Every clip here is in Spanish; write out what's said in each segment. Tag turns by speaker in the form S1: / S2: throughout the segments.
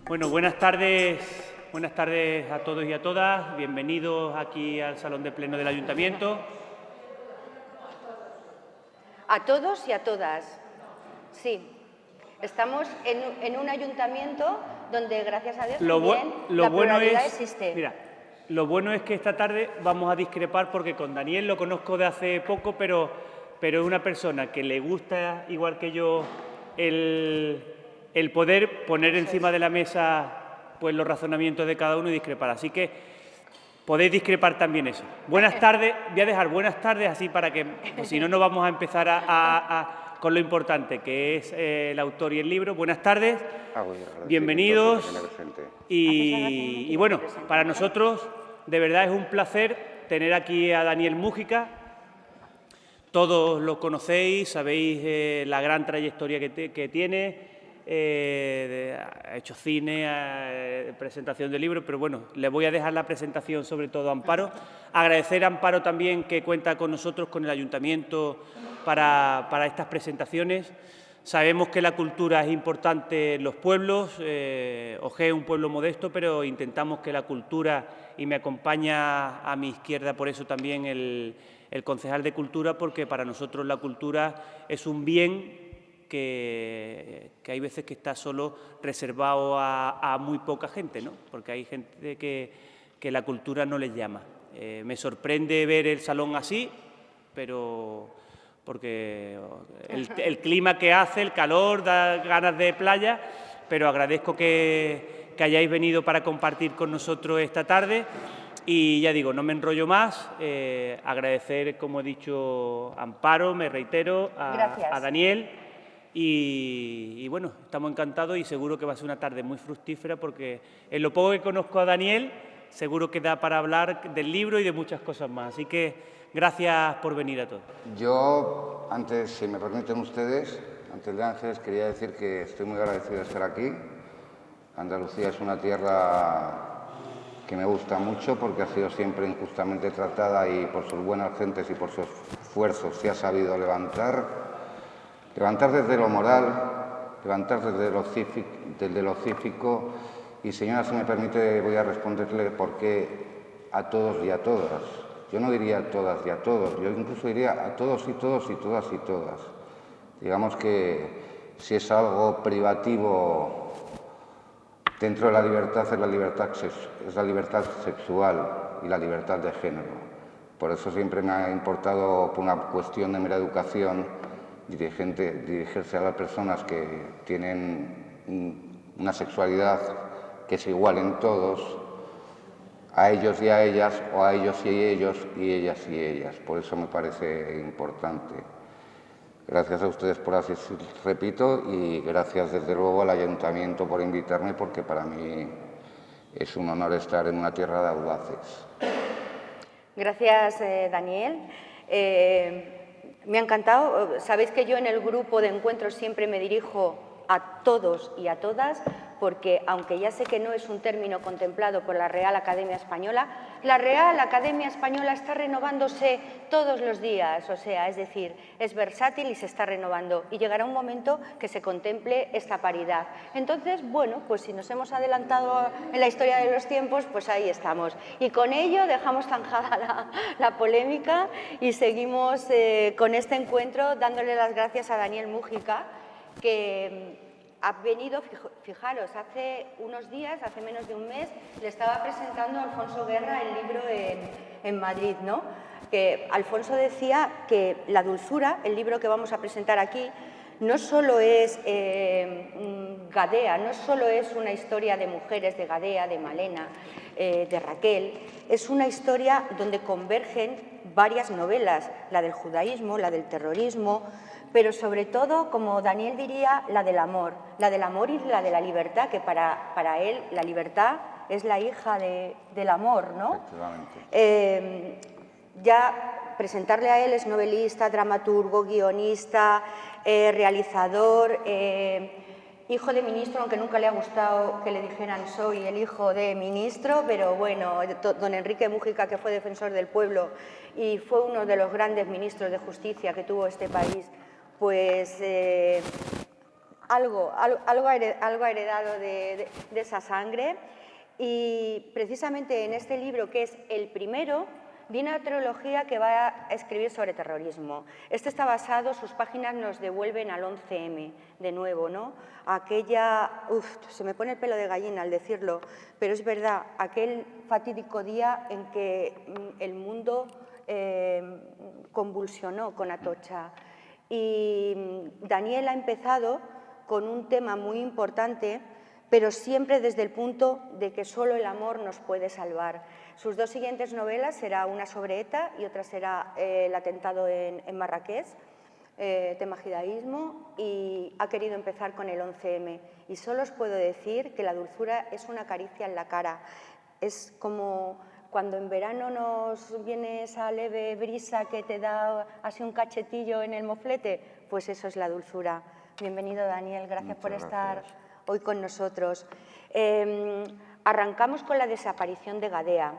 S1: Bueno, buenas tardes a todos y a todas. Bienvenidos aquí al Salón de Pleno del Ayuntamiento.
S2: A todos y a todas. Sí, estamos en un ayuntamiento donde, gracias a Dios, también la pluralidad existe.
S1: Mira, lo bueno es que esta tarde vamos a discrepar porque con Daniel lo conozco de hace poco, pero es una persona que le gusta, igual que yo, el poder poner encima de la mesa pues, los razonamientos de cada uno y discrepar. Así que podéis discrepar también eso. Buenas tardes, voy a dejar buenas tardes así para que, pues, si no, no vamos a empezar con lo importante, que es el autor y el libro. Buenas tardes, bienvenidos. Y bueno, para nosotros de verdad es un placer tener aquí a Daniel Múgica. Todos lo conocéis, sabéis la gran trayectoria que tiene. Ha hecho cine, presentación de libros, pero bueno, le voy a dejar la presentación sobre todo a Amparo. Agradecer a Amparo también que cuenta con nosotros, con el Ayuntamiento, para estas presentaciones. Sabemos que la cultura es importante en los pueblos. Ojé es un pueblo modesto, pero intentamos que la cultura, y me acompaña a mi izquierda por eso también el concejal de Cultura, porque para nosotros la cultura es un bien que hay veces que está solo reservado a muy poca gente, ¿no? Porque hay gente que la cultura no les llama. Me sorprende ver el salón así, pero porque el clima que hace, el calor, da ganas de playa, pero agradezco que hayáis venido para compartir con nosotros esta tarde. Y ya digo, no me enrollo más, agradecer, como he dicho, a Amparo, me reitero, a Daniel. Y bueno, estamos encantados y seguro que va a ser una tarde muy fructífera porque en lo poco que conozco a Daniel, seguro que da para hablar del libro y de muchas cosas más. Así que gracias por venir a todos.
S3: Yo, antes, si me permiten ustedes, antes de Ángeles, quería decir que estoy muy agradecido de estar aquí. Andalucía es una tierra que me gusta mucho porque ha sido siempre injustamente tratada y por sus buenas gentes y por sus esfuerzos se ha sabido levantar desde lo moral, levantar desde lo cívico. Y, señora, si me permite, voy a responderle por qué a todos y a todas. Yo no diría a todas y a todos, yo incluso diría a todos y todos y todas y todas. Digamos que si es algo privativo dentro de la libertad, es la libertad sexual y la libertad de género. Por eso siempre me ha importado, por una cuestión de mera educación, dirigirse a las personas que tienen una sexualidad que es igual en todos, a ellos y a ellas, o a ellos y ellos, y ellas y ellas. Por eso me parece importante. Gracias a ustedes por asistir, repito, y gracias desde luego al Ayuntamiento por invitarme, porque para mí es un honor estar en una tierra de audaces.
S2: Gracias, Daniel. Me ha encantado. Sabéis que yo en el grupo de encuentros siempre me dirijo a todos y a todas, porque aunque ya sé que no es un término contemplado por la Real Academia Española, la Real Academia Española está renovándose todos los días, o sea, es decir, es versátil y se está renovando y llegará un momento que se contemple esta paridad. Entonces, bueno, pues si nos hemos adelantado en la historia de los tiempos, pues ahí estamos. Y con ello dejamos zanjada la polémica y seguimos con este encuentro dándole las gracias a Daniel Múgica, que ha venido, fijaros, hace unos días, hace menos de un mes, le estaba presentando a Alfonso Guerra el libro en Madrid, ¿no? Que Alfonso decía que la dulzura, el libro que vamos a presentar aquí, no solo es Gadea, no solo es una historia de mujeres, de Gadea, de Malena, de Raquel, es una historia donde convergen varias novelas, la del judaísmo, la del terrorismo, pero sobre todo, como Daniel diría, la del amor y la de la libertad, que para él la libertad es la hija del amor, ¿no?
S3: Efectivamente.
S2: Ya presentarle a él, es novelista, dramaturgo, guionista, realizador, hijo de ministro, aunque nunca le ha gustado que le dijeran soy el hijo de ministro, pero bueno, don Enrique Múgica, que fue defensor del pueblo y fue uno de los grandes ministros de justicia que tuvo este país, pues algo ha heredado de esa sangre. Y precisamente en este libro, que es el primero, viene una trilogía que va a escribir sobre terrorismo. Este está basado, sus páginas nos devuelven al 11M, de nuevo, ¿no? Aquella, se me pone el pelo de gallina al decirlo, pero es verdad, aquel fatídico día en que el mundo convulsionó con Atocha. Y Daniel ha empezado con un tema muy importante, pero siempre desde el punto de que solo el amor nos puede salvar. Sus dos siguientes novelas será una sobre ETA y otra será el atentado en Marrakech, tema judaísmo, y ha querido empezar con el 11M. Y solo os puedo decir que la dulzura es una caricia en la cara. Es como cuando en verano nos viene esa leve brisa que te da así un cachetillo en el moflete, pues eso es la dulzura. Bienvenido, Daniel, gracias por estar hoy con nosotros. Arrancamos con la desaparición de Gadea.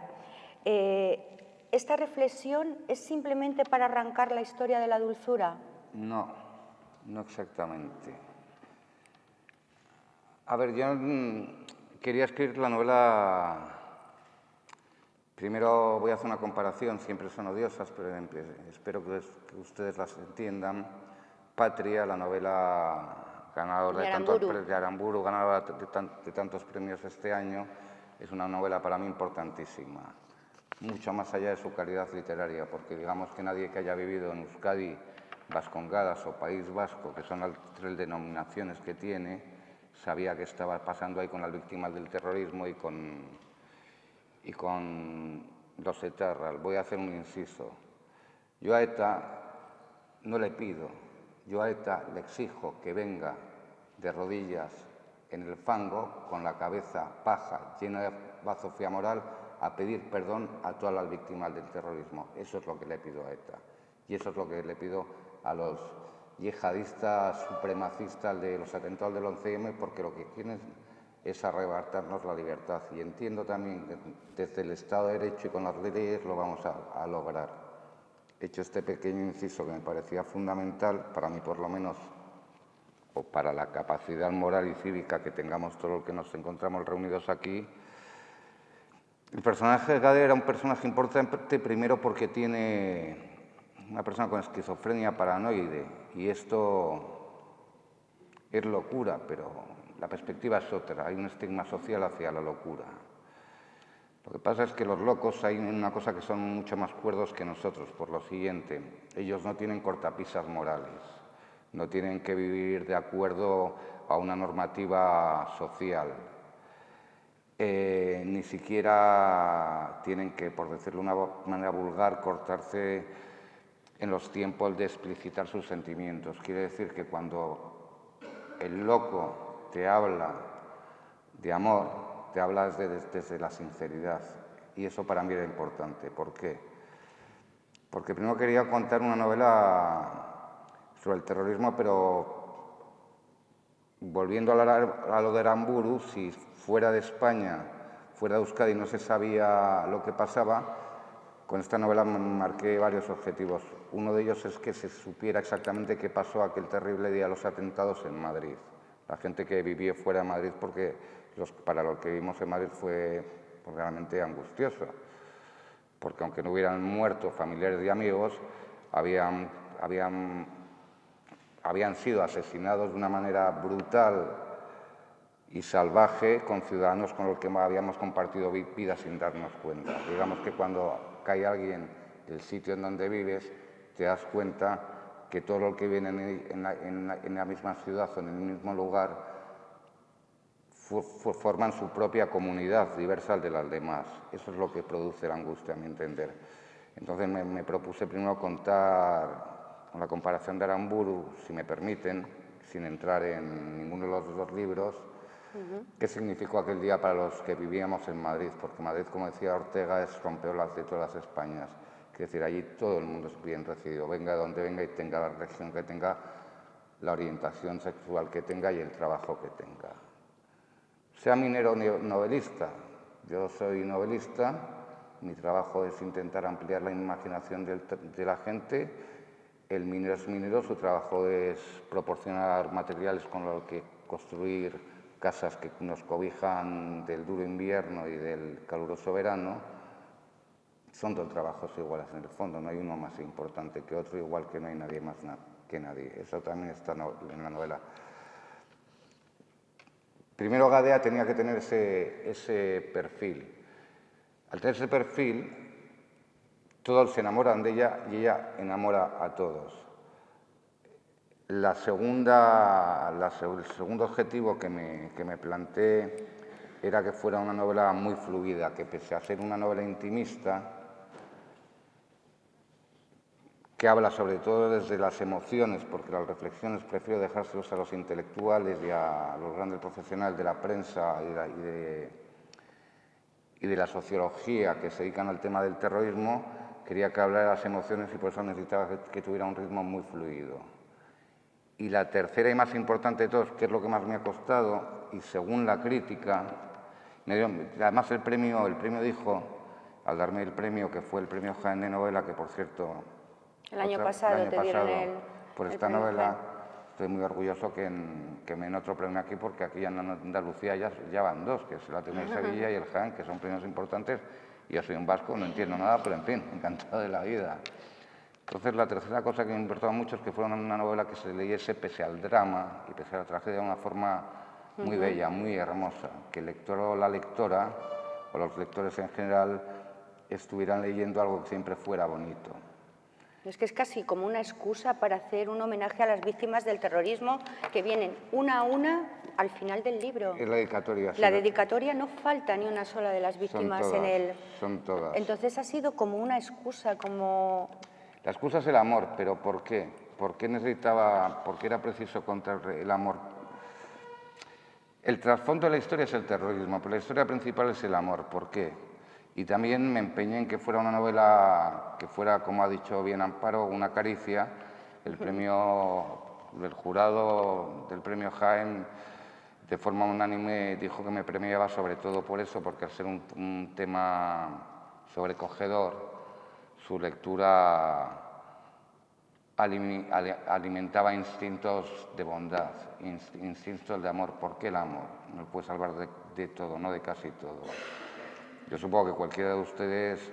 S2: ¿Esta reflexión es simplemente para arrancar la historia de la dulzura?
S3: No, no exactamente. A ver, yo quería escribir la novela. Primero voy a hacer una comparación, siempre son odiosas, pero espero que ustedes las entiendan. Patria, la novela ganadora de Aramburu, ganadora de tantos premios este año, es una novela para mí importantísima, mucho más allá de su calidad literaria, porque digamos que nadie que haya vivido en Euskadi, Vascongadas o País Vasco, que son las tres denominaciones que tiene, sabía qué estaba pasando ahí con las víctimas del terrorismo y con los etarras. Voy a hacer un inciso. Yo a ETA no le pido, yo a ETA le exijo que venga de rodillas en el fango, con la cabeza paja, llena de bazofia moral, a pedir perdón a todas las víctimas del terrorismo. Eso es lo que le pido a ETA. Y eso es lo que le pido a los yihadistas supremacistas de los atentados del 11M, porque lo que quieren es arrebatarnos la libertad. Y entiendo también que desde el Estado de Derecho y con las leyes lo vamos a lograr. He hecho este pequeño inciso que me parecía fundamental, para mí por lo menos, o para la capacidad moral y cívica que tengamos todos los que nos encontramos reunidos aquí. El personaje de Gadea era un personaje importante primero porque tiene una persona con esquizofrenia paranoide, y esto es locura, pero la perspectiva es otra, hay un estigma social hacia la locura. Lo que pasa es que los locos hay una cosa que son mucho más cuerdos que nosotros, por lo siguiente, ellos no tienen cortapisas morales, no tienen que vivir de acuerdo a una normativa social, ni siquiera tienen que, por decirlo de una manera vulgar, cortarse en los tiempos de explicitar sus sentimientos. Quiere decir que cuando el loco te habla de amor, te habla desde la sinceridad. Y eso para mí era importante. ¿Por qué? Porque primero quería contar una novela sobre el terrorismo, pero volviendo a lo de Aramburu, si fuera de España, fuera de Euskadi, no se sabía lo que pasaba, con esta novela marqué varios objetivos. Uno de ellos es que se supiera exactamente qué pasó aquel terrible día de los atentados en Madrid. La gente que vivía fuera de Madrid, porque para los que vivimos en Madrid fue realmente angustioso. Porque aunque no hubieran muerto familiares y amigos, habían sido asesinados de una manera brutal y salvaje con ciudadanos con los que habíamos compartido vida sin darnos cuenta. Digamos que cuando cae alguien del sitio en donde vives, te das cuenta que todo lo que viene en la misma ciudad o en el mismo lugar forman su propia comunidad diversa de las demás. Eso es lo que produce la angustia, a mi entender. Entonces me propuse primero contar con la comparación de Aramburu, si me permiten, sin entrar en ninguno de los dos libros, qué significó aquel día para los que vivíamos en Madrid, porque Madrid, como decía Ortega, es rompeolas de todas las Españas. Es decir, allí todo el mundo es bien recibido, venga de donde venga y tenga la religión que tenga, la orientación sexual que tenga y el trabajo que tenga. Sea minero novelista, yo soy novelista, mi trabajo es intentar ampliar la imaginación de la gente el minero es minero, su trabajo es proporcionar materiales con los que construir casas que nos cobijan del duro invierno y del caluroso verano. Son dos trabajos iguales en el fondo, no hay uno más importante que otro, igual que no hay nadie más que nadie. Eso también está en la novela. Primero Gadea tenía que tener ese perfil. Al tener ese perfil, todos se enamoran de ella y ella enamora a todos. El segundo objetivo que me planteé era que fuera una novela muy fluida, que pese a ser una novela intimista, que habla sobre todo desde las emociones, porque las reflexiones prefiero dejárselos a los intelectuales y a los grandes profesionales de la prensa y de la sociología que se dedican al tema del terrorismo. Quería que hablara de las emociones y por eso necesitaba que tuviera un ritmo muy fluido. Y la tercera y más importante de todos, que es lo que más me ha costado, y según la crítica, además el premio dijo, al darme el premio, que fue el premio Jaén de novela, que por cierto,
S2: el año pasado te dieron
S3: por esta novela, estoy muy orgulloso que me den otro premio aquí, porque aquí en Andalucía ya van dos, que es el Ateneo de Sevilla y el Jaén, que son premios importantes. Yo soy un vasco, no entiendo nada, pero en fin, encantado de la vida. Entonces, la tercera cosa que me importaba mucho es que fuera una novela que se leyese pese al drama y pese a la tragedia de una forma muy bella, muy hermosa, que el lector o la lectora, o los lectores en general, estuvieran leyendo algo que siempre fuera bonito.
S2: Es que es casi como una excusa para hacer un homenaje a las víctimas del terrorismo que vienen una a una al final del libro.
S3: Es la dedicatoria.
S2: La dedicatoria no falta ni una sola de las víctimas
S3: son todas,
S2: en él.
S3: Son todas.
S2: Entonces ha sido como una excusa, como...
S3: La excusa es el amor, pero ¿por qué? ¿Por qué era preciso contar el amor? El trasfondo de la historia es el terrorismo, pero la historia principal es el amor. ¿Por qué? Y también me empeñé en que fuera una novela que fuera, como ha dicho bien Amparo, una caricia. El jurado del premio Jaén, de forma unánime, dijo que me premiaba sobre todo por eso, porque al ser un tema sobrecogedor, su lectura alimentaba instintos de bondad, instintos de amor. ¿Por qué el amor? Nos puede salvar de todo, no de casi todo. Yo supongo que cualquiera de ustedes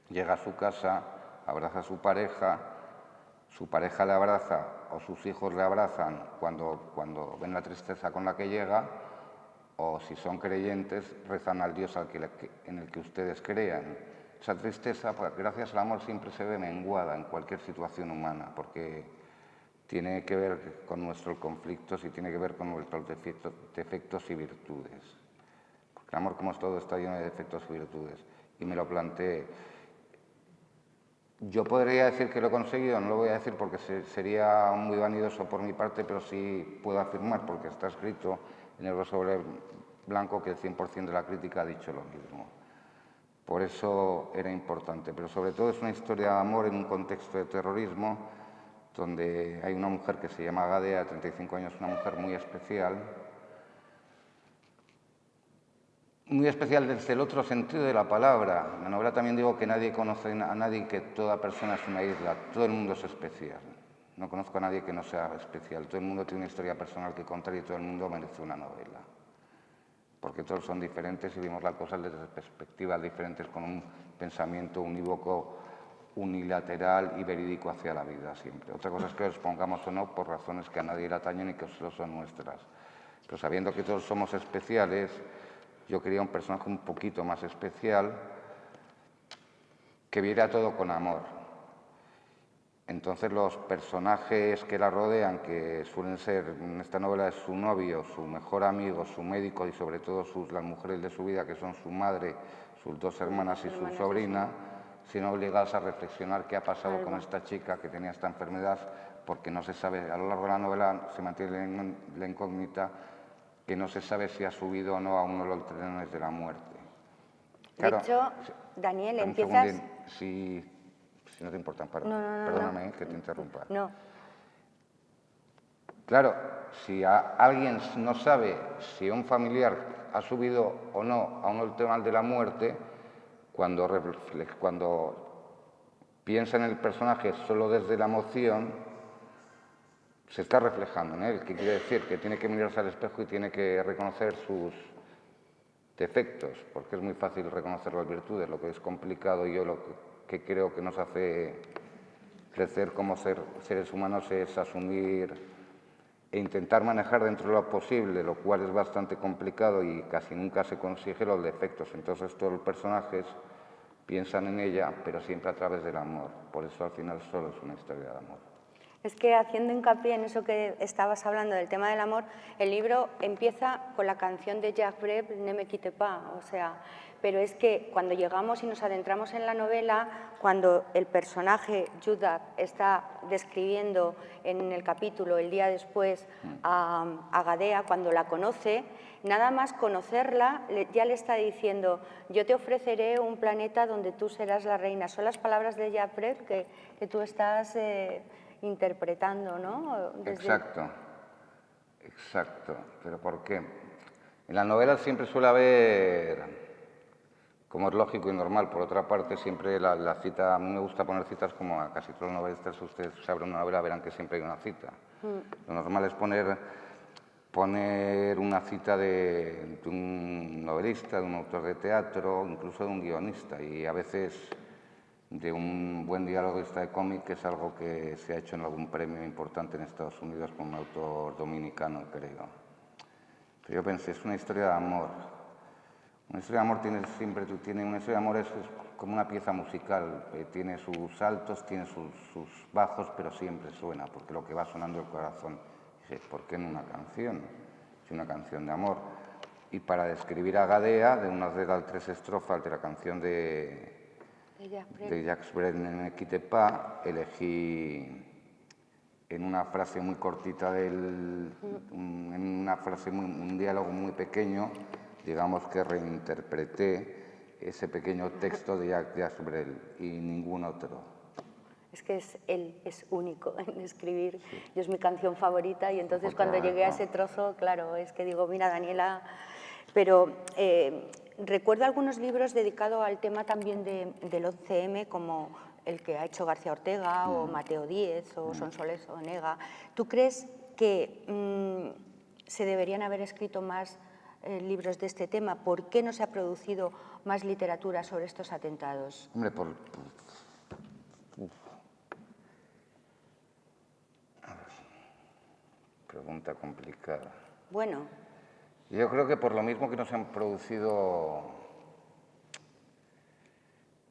S3: llega a su casa, abraza a su pareja le abraza o sus hijos le abrazan cuando ven la tristeza con la que llega, o si son creyentes, rezan al Dios en el que ustedes crean. Esa tristeza, gracias al amor, siempre se ve menguada en cualquier situación humana, porque tiene que ver con nuestros conflictos y tiene que ver con nuestros defectos y virtudes. Porque el amor, como es todo, está lleno de defectos y virtudes. Y me lo planteé. Yo podría decir que lo he conseguido, no lo voy a decir porque sería muy vanidoso por mi parte, pero sí puedo afirmar, porque está escrito en negro sobre blanco, que el 100% de la crítica ha dicho lo mismo. Por eso era importante, pero sobre todo es una historia de amor en un contexto de terrorismo, donde hay una mujer que se llama Gadea, de 35 años, una mujer muy especial desde el otro sentido de la palabra. En la novela también digo que nadie conoce a nadie, que toda persona es una isla, todo el mundo es especial. No conozco a nadie que no sea especial, todo el mundo tiene una historia personal que contar y todo el mundo merece una novela. Porque todos son diferentes y vemos las cosas desde perspectivas diferentes, con un pensamiento unívoco, unilateral y verídico hacia la vida siempre. Otra cosa es que los pongamos o no por razones que a nadie le atañen y que solo son nuestras. Pero sabiendo que todos somos especiales, yo quería un personaje un poquito más especial, que viera todo con amor. Entonces los personajes que la rodean, que suelen ser, en esta novela es su novio, su mejor amigo, su médico y sobre todo las mujeres de su vida, que son su madre, sus dos hermanas y su sobrina, sino obligadas a reflexionar qué ha pasado con esta chica que tenía esta enfermedad, porque no se sabe, a lo largo de la novela se mantiene la incógnita, que no se sabe si ha subido o no a uno de los trenes de la muerte.
S2: Claro, de hecho, Daniel, empiezas...
S3: Si no te importa, Amparo. Perdóname que te interrumpa.
S2: No.
S3: Claro, si alguien no sabe si un familiar ha subido o no a un trenes de la muerte, cuando piensa en el personaje solo desde la emoción, se está reflejando en él. ¿Qué quiere decir? Que tiene que mirarse al espejo y tiene que reconocer sus defectos, porque es muy fácil reconocer las virtudes. Lo que es complicado, y yo lo que creo que nos hace crecer como seres humanos, es asumir e intentar manejar dentro de lo posible, lo cual es bastante complicado y casi nunca se consigue, los defectos. Entonces todos los personajes piensan en ella, pero siempre a través del amor. Por eso al final solo es una historia de amor.
S2: Es que haciendo hincapié en eso que estabas hablando del tema del amor, el libro empieza con la canción de Jacques Brel, Ne me quitte pas, o sea, pero es que cuando llegamos y nos adentramos en la novela, cuando el personaje Judith está describiendo en el capítulo el día después a Gadea, cuando la conoce, nada más conocerla ya le está diciendo: yo te ofreceré un planeta donde tú serás la reina. Son las palabras de Jacques Brel que tú estás interpretando, ¿no?
S3: Exacto, exacto. ¿Pero por qué? En la novela siempre suele haber, como es lógico y normal, por otra parte, siempre la cita, a mí me gusta poner citas como a casi todos los novelistas. Ustedes se abren una novela, verán que siempre hay una cita. Lo normal es poner una cita de un novelista, de un autor de teatro, incluso de un guionista, y a veces de un buen dialoguista de cómic, que es algo que se ha hecho en algún premio importante en Estados Unidos con un autor dominicano, creo. Pero yo pensé, es una historia de amor. Una historia de amor una historia de amor es como una pieza musical, tiene sus altos, tiene sus bajos, pero siempre suena, porque lo que va sonando el corazón. Dije, ¿por qué no una canción? Es una canción de amor. Y para describir a Gadea, de unas de las 3 estrofas de la canción de Jacques Brel, Ne me quitte pas, elegí en una frase muy cortita, en una frase, un diálogo muy pequeño, digamos que reinterpreté ese pequeño texto de Jacques Brel y ningún otro.
S2: Es que él es único en escribir. Sí. Yo es mi canción favorita y entonces cuando llegué a ese trozo, claro, es que digo, mira, Daniela, pero recuerdo algunos libros dedicados al tema también del 11M, como el que ha hecho García Ortega o Mateo Díez o Sonsoles Onega. ¿Tú crees que se deberían haber escrito más libros de este tema? ¿Por qué no se ha producido más literatura sobre estos atentados?
S3: Hombre, pregunta complicada.
S2: Bueno.
S3: Yo creo que por lo mismo que no se han producido...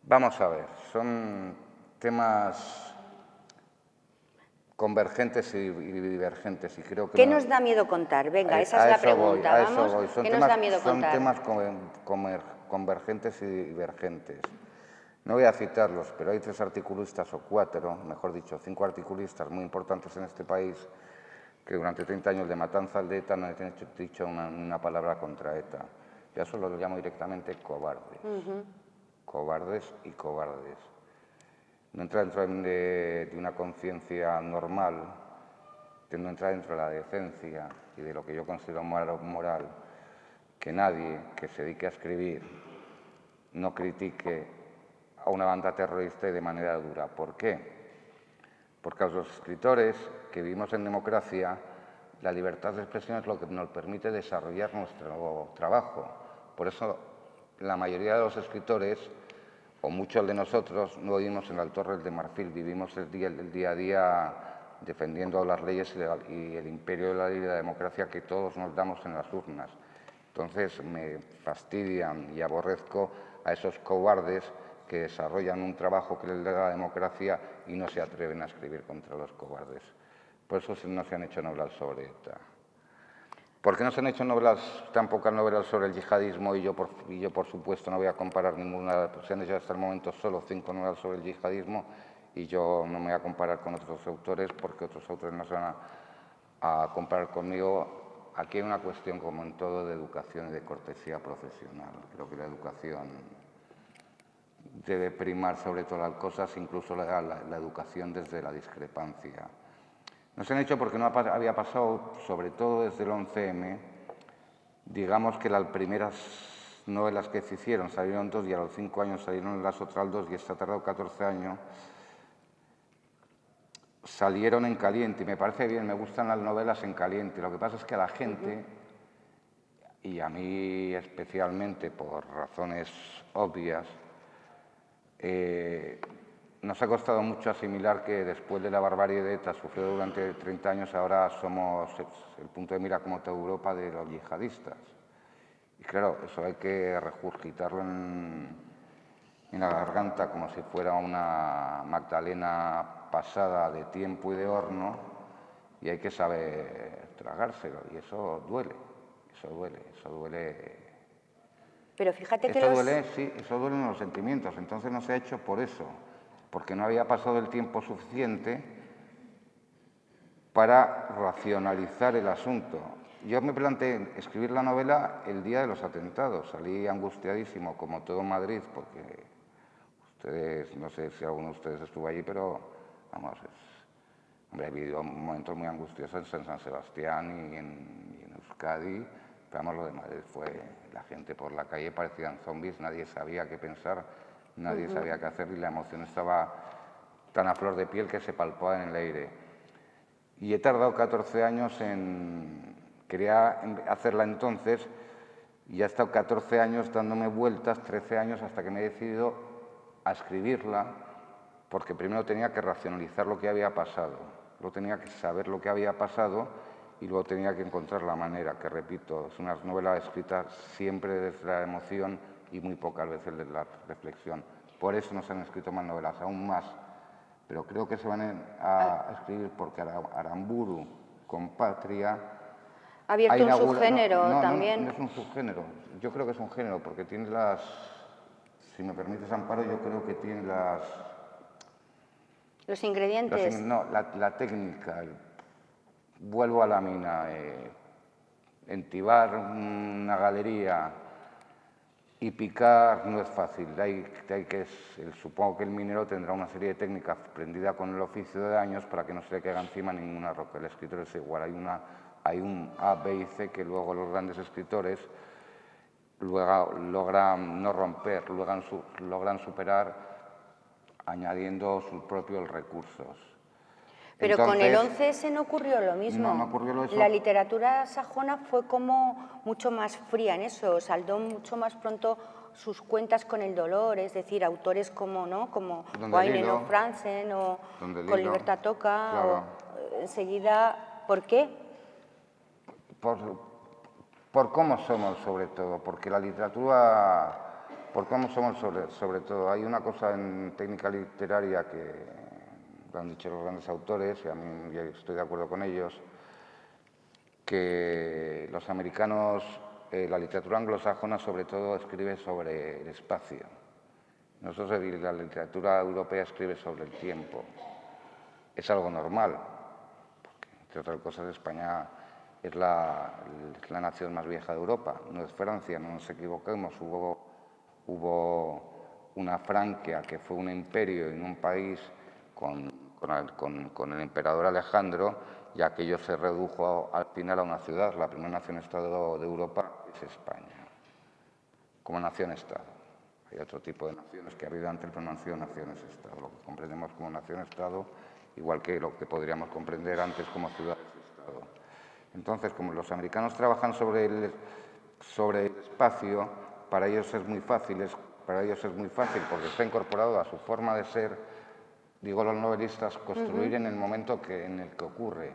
S3: Vamos a ver, son temas convergentes y divergentes, y creo que...
S2: ¿Qué nos da miedo contar? Venga, esa es la pregunta. Vamos, ¿qué nos da miedo contar?
S3: Son temas convergentes y divergentes. No voy a citarlos, pero hay 3 articulistas, o 4, mejor dicho, 5 articulistas muy importantes en este país, que durante 30 años de matanzas de ETA no han dicho una palabra contra ETA. Yo eso lo llamo directamente cobardes. Cobardes y cobardes. No entra dentro de una conciencia normal, no entra dentro de la decencia y de lo que yo considero moral, que nadie que se dedique a escribir no critique a una banda terrorista y de manera dura. ¿Por qué? Porque a los escritores que vivimos en democracia, la libertad de expresión es lo que nos permite desarrollar nuestro trabajo. Por eso la mayoría de los escritores, o muchos de nosotros, no vivimos en la Torre de Marfil, vivimos el día a día defendiendo las leyes y el imperio de la ley y la democracia que todos nos damos en las urnas. Entonces me fastidian y aborrezco a esos cobardes que desarrollan un trabajo que les da la democracia y no se atreven a escribir contra los cobardes. Por eso no se han hecho novelas sobre ETA. ¿Por qué no se han hecho tan pocas novelas sobre el yihadismo? Y yo, por supuesto, no voy a comparar ninguna. Se han hecho hasta el momento solo 5 novelas sobre el yihadismo y yo no me voy a comparar con otros autores porque otros autores no se van a comparar conmigo. Aquí hay una cuestión, como en todo, de educación y de cortesía profesional. Creo que la educación debe primar sobre todas las cosas, incluso la educación desde la discrepancia. No se han hecho porque no había pasado, sobre todo desde el 11M, digamos que las primeras novelas que se hicieron salieron 2 y a los 5 años salieron las otras 2 y esto ha tardado 14 años. salieron en caliente y me parece bien, me gustan las novelas en caliente. Lo que pasa es que a la gente, y a mí especialmente por razones obvias, nos ha costado mucho asimilar que después de la barbarie de ETA sufrido durante 30 años, ahora somos el punto de mira como toda Europa de los yihadistas. Y claro, eso hay que regurgitarlo en la garganta como si fuera una magdalena pasada de tiempo y de horno, y hay que saber tragárselo, y eso duele, eso duele, eso duele.
S2: Pero fíjate que
S3: Eso duele, sí, eso duele en los sentimientos. Entonces no se ha hecho por eso, porque no había pasado el tiempo suficiente para racionalizar el asunto. Yo me planteé escribir la novela el día de los atentados. Salí angustiadísimo, como todo Madrid, porque ustedes, no sé si alguno de ustedes estuvo allí, pero vamos, hombre, he vivido momentos muy angustiosos en San Sebastián y en Euskadi. Pero vamos, lo de Madrid fue la gente por la calle, parecían zombies, nadie sabía qué pensar, nadie sabía qué hacer y la emoción estaba tan a flor de piel que se palpaba en el aire. Y he tardado 14 años en... Quería hacerla entonces y he estado 14 años dándome vueltas, 13 años, hasta que me he decidido a escribirla, porque primero tenía que racionalizar lo que había pasado, luego tenía que saber lo que había pasado y luego tenía que encontrar la manera, que repito, es una novela escrita siempre desde la emoción y muy pocas veces desde la reflexión. Por eso no se han escrito más novelas, aún más. Pero creo que se van a escribir porque Aramburu, con Patria...
S2: Ha abierto un subgénero también.
S3: No es un subgénero. Yo creo que es un género porque tiene las... Si me permites, Amparo, yo creo que tiene
S2: Los ingredientes.
S3: la técnica. Vuelvo a la mina. Entibar una galería y picar no es fácil. Supongo que el minero tendrá una serie de técnicas aprendida con el oficio de años para que no se le caiga encima ninguna roca. El escritor es igual. Hay un A, B y C que luego los grandes escritores logran no romper, logran superar añadiendo sus propios recursos.
S2: Pero
S3: Entonces,
S2: con el 11S no ocurrió lo mismo.
S3: No ocurrió eso.
S2: La literatura sajona fue como mucho más fría en eso, saldó mucho más pronto sus cuentas con el dolor, es decir, autores como Wainen o Franzen o con Libertad Toca,
S3: claro.
S2: Enseguida, ¿por qué?
S3: Por cómo somos, sobre todo, porque la literatura, por cómo somos, sobre todo. Hay una cosa en técnica literaria que lo han dicho los grandes autores, y a mí estoy de acuerdo con ellos, que los americanos, la literatura anglosajona sobre todo escribe sobre el espacio. Nosotros, la literatura europea escribe sobre el tiempo. Es algo normal, porque entre otras cosas España es la nación más vieja de Europa, no es Francia, no nos equivoquemos. Hubo una Francia que fue un imperio en un país con el emperador Alejandro, y aquello se redujo al final a una ciudad. La primera nación-estado de Europa es España, como nación-estado. Hay otro tipo de naciones que ha habido antes, pero no han sido naciones-estado. Lo que comprendemos como nación-estado, igual que lo que podríamos comprender antes como ciudades-estado. Entonces, como los americanos trabajan sobre el espacio, para ellos es muy fácil porque está incorporado a su forma de ser. Digo, los novelistas, construir en el momento en el que ocurre.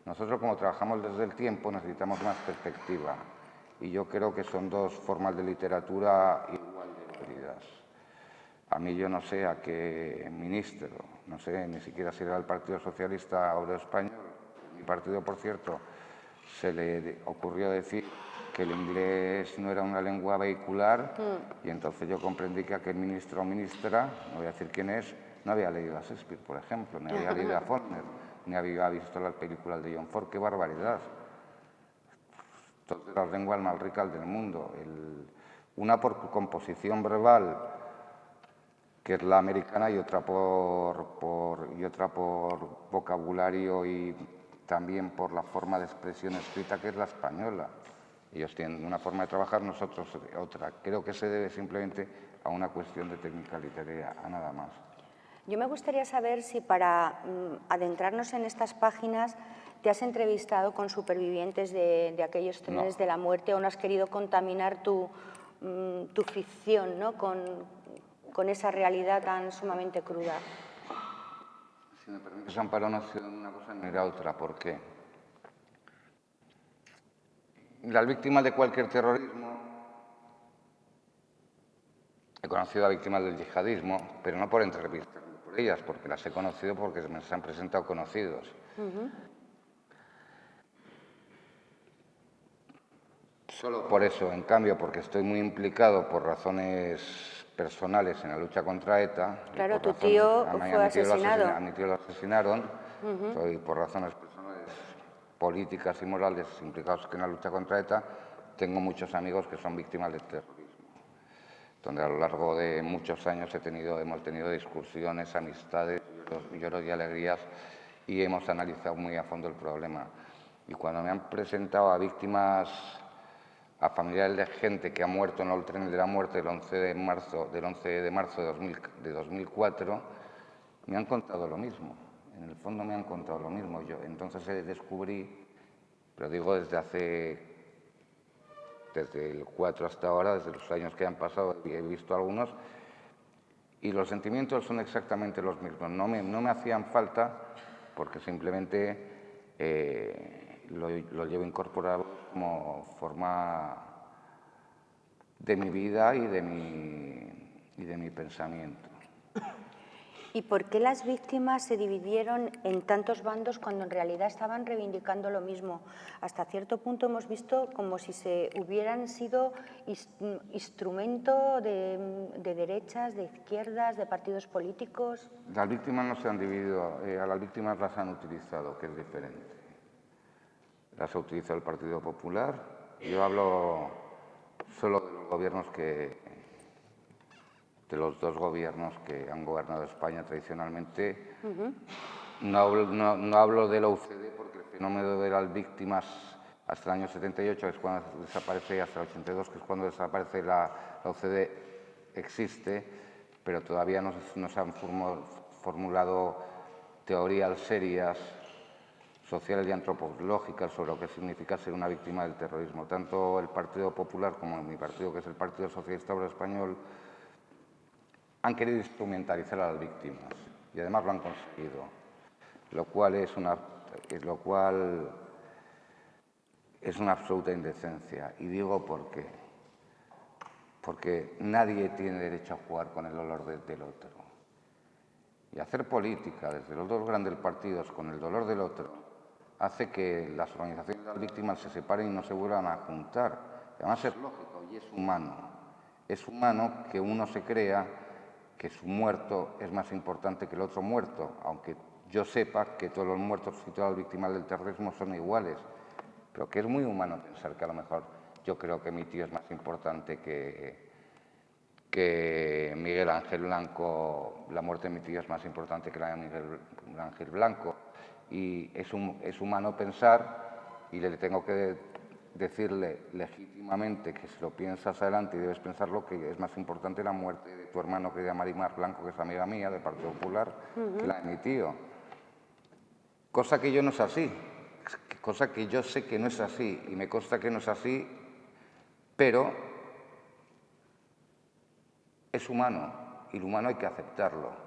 S3: Nosotros, como trabajamos desde el tiempo, necesitamos más perspectiva. Y yo creo que son dos formas de literatura igual de válidas. A mí yo no sé a qué ministro, no sé ni siquiera si era el Partido Socialista Obrero Español, mi partido, por cierto, se le ocurrió decir que el inglés no era una lengua vehicular, y entonces yo comprendí que aquel ministro o ministra, no voy a decir quién es, no había leído a Shakespeare, por ejemplo, ni había leído a Faulkner, ni había visto las películas de John Ford. ¡Qué barbaridad! Todas las lenguas más ricas del mundo. Una por composición verbal, que es la americana, y otra por vocabulario y también por la forma de expresión escrita, que es la española. Ellos tienen una forma de trabajar, nosotros otra. Creo que se debe simplemente a una cuestión de técnica literaria, a nada más.
S2: Yo me gustaría saber si para adentrarnos en estas páginas te has entrevistado con supervivientes de aquellos trenes de la muerte o no has querido contaminar tu ficción, ¿no? con esa realidad tan sumamente cruda.
S3: Si me permites, Amparo, no ha sido una cosa ni era otra. ¿Por qué? Las víctimas de cualquier terrorismo, he conocido a víctimas del yihadismo, pero no por entrevistarme por ellas, porque las he conocido porque me se han presentado conocidos. Solo por eso, en cambio, porque estoy muy implicado por razones personales en la lucha contra ETA.
S2: Claro, tu tío fue asesinado.
S3: A mi tío lo asesinaron. Soy por razones personales, políticas y morales implicados en la lucha contra ETA. Tengo muchos amigos que son víctimas del terrorismo, donde a lo largo de muchos años hemos tenido discusiones, amistades, lloros y alegrías, y hemos analizado muy a fondo el problema. Y cuando me han presentado a víctimas, a familiares de gente que ha muerto en el tren de la muerte el 11 de marzo de 2004, me han contado lo mismo. En el fondo me han contado lo mismo. Yo entonces descubrí, pero digo desde el 4 hasta ahora, desde los años que han pasado, y he visto algunos, y los sentimientos son exactamente los mismos. No me hacían falta porque simplemente lo llevo incorporado como forma de mi vida y de mi pensamiento.
S2: ¿Y por qué las víctimas se dividieron en tantos bandos cuando en realidad estaban reivindicando lo mismo? Hasta cierto punto hemos visto como si se hubieran sido instrumento de derechas, de izquierdas, de partidos políticos.
S3: Las víctimas no se han dividido, a las víctimas las han utilizado, que es diferente. Las ha utilizado el Partido Popular. Yo hablo solo de los gobiernos de los dos gobiernos que han gobernado España tradicionalmente. No hablo de la UCD porque el fenómeno de las víctimas hasta el año 78, que es cuando desaparece, y hasta el 82, que es cuando desaparece la UCD, existe, pero todavía no se han formulado teorías serias, sociales y antropológicas sobre lo que significa ser una víctima del terrorismo. Tanto el Partido Popular como mi partido, que es el Partido Socialista Obrero Español, han querido instrumentalizar a las víctimas y además lo han conseguido, lo cual es una absoluta indecencia. Y digo por qué. Porque nadie tiene derecho a jugar con el dolor del otro. Y hacer política desde los dos grandes partidos con el dolor del otro hace que las organizaciones de las víctimas se separen y no se vuelvan a juntar. Además es lógico y es humano. Es humano que uno se crea que su muerto es más importante que el otro muerto, aunque yo sepa que todos los muertos y todas las víctimas del terrorismo son iguales, pero que es muy humano pensar que a lo mejor yo creo que mi tío es más importante que Miguel Ángel Blanco, la muerte de mi tío es más importante que la de Miguel Ángel Blanco. Y es humano pensar, y le tengo que decirle legítimamente que si lo piensas adelante y debes pensarlo, que es más importante la muerte de tu hermano, querida Marimar Blanco, que es amiga mía del Partido Popular, que la de mi tío. Cosa que yo no es así, cosa que yo sé que no es así, y me consta que no es así, pero es humano, y lo humano hay que aceptarlo.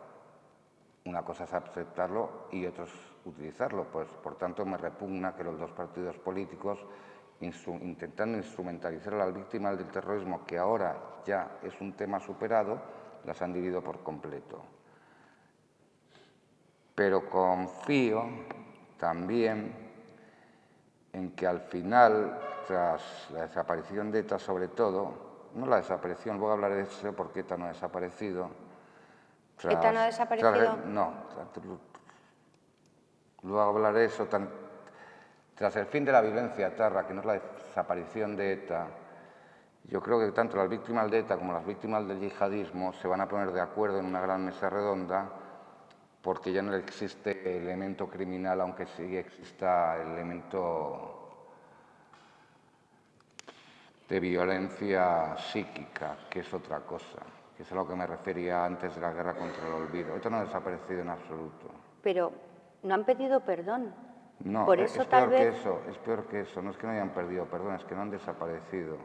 S3: Una cosa es aceptarlo y otra es utilizarlo. Pues, por tanto, me repugna que los dos partidos políticos, intentando instrumentalizar a las víctimas del terrorismo, que ahora ya es un tema superado, las han dividido por completo. Pero confío también en que al final, tras la desaparición de ETA sobre todo, no la desaparición, luego hablaré de eso porque ETA no ha desaparecido.
S2: ¿ETA no ha desaparecido?
S3: No. Luego hablaré de eso. Tras el fin de la violencia etarra, que no es la desaparición de ETA, yo creo que tanto las víctimas de ETA como las víctimas del yihadismo se van a poner de acuerdo en una gran mesa redonda, porque ya no existe elemento criminal, aunque sí exista el elemento de violencia psíquica, que es otra cosa. que es a lo que me refería antes de la guerra contra el olvido. ETA no ha desaparecido en absoluto.
S2: Pero no han pedido perdón.
S3: No,
S2: Por eso
S3: es
S2: tal
S3: peor que
S2: vez...
S3: eso, es peor que eso. No es que no hayan perdido perdón, es que no han desaparecido.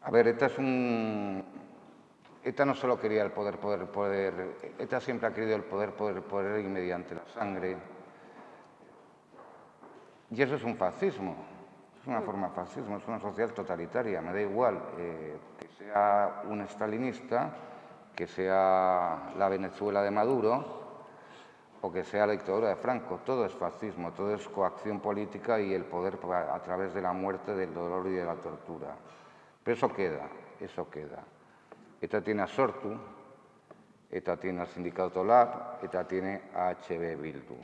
S3: A ver, ETA no solo quería el poder. ETA siempre ha querido el poder y mediante la sangre. Y eso es un fascismo, es una forma de fascismo, es una sociedad totalitaria. Me da igual que sea un estalinista, que sea la Venezuela de Maduro o que sea la dictadura de Franco. Todo es fascismo, todo es coacción política y el poder a través de la muerte, del dolor y de la tortura. Pero eso queda, eso queda. ETA tiene a Sortu, ETA tiene al sindicato LAB, ETA tiene a HB Bildu.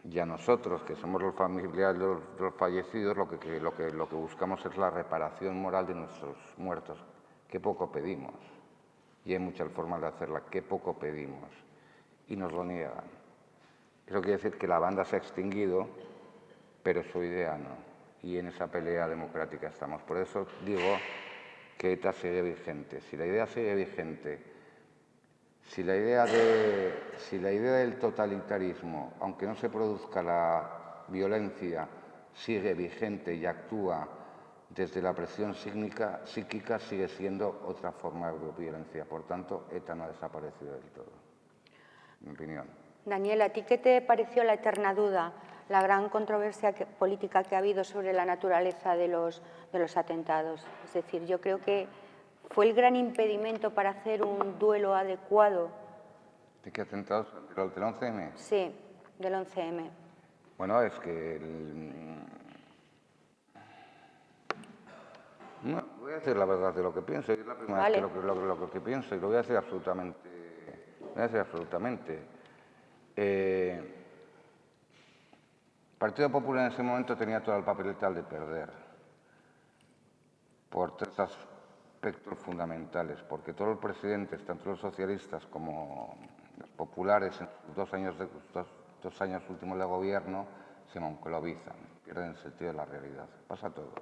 S3: Y a nosotros, que somos los familiares de los fallecidos, lo que buscamos es la reparación moral de nuestros muertos. Qué poco pedimos. Y hay muchas formas de hacerla. Qué poco pedimos. Y nos lo niegan. Eso quiere decir que la banda se ha extinguido, pero su idea no. Y en esa pelea democrática estamos. Por eso digo que ETA sigue vigente. Si la idea sigue vigente, si la idea del totalitarismo, aunque no se produzca la violencia, sigue vigente y actúa desde la presión psíquica, sigue siendo otra forma de violencia. Por tanto, ETA no ha desaparecido del todo, en mi opinión.
S2: Daniel, ¿a ti qué te pareció la eterna duda, la gran controversia política que ha habido sobre la naturaleza de los atentados? Es decir, yo creo que fue el gran impedimento para hacer un duelo adecuado.
S3: ¿De qué atentados? ¿Del 11M?
S2: Sí, del 11M.
S3: Bueno, es que... No, voy a decir la verdad de lo que pienso. Es la primera vez que lo que pienso y lo voy a decir absolutamente. El Partido Popular en ese momento tenía todo el papel tal de perder. Por tres aspectos fundamentales. Porque todos los presidentes, tanto los socialistas como los populares, en los dos años últimos de gobierno, se monclovizan, pierden el sentido de la realidad. Pasa a todos.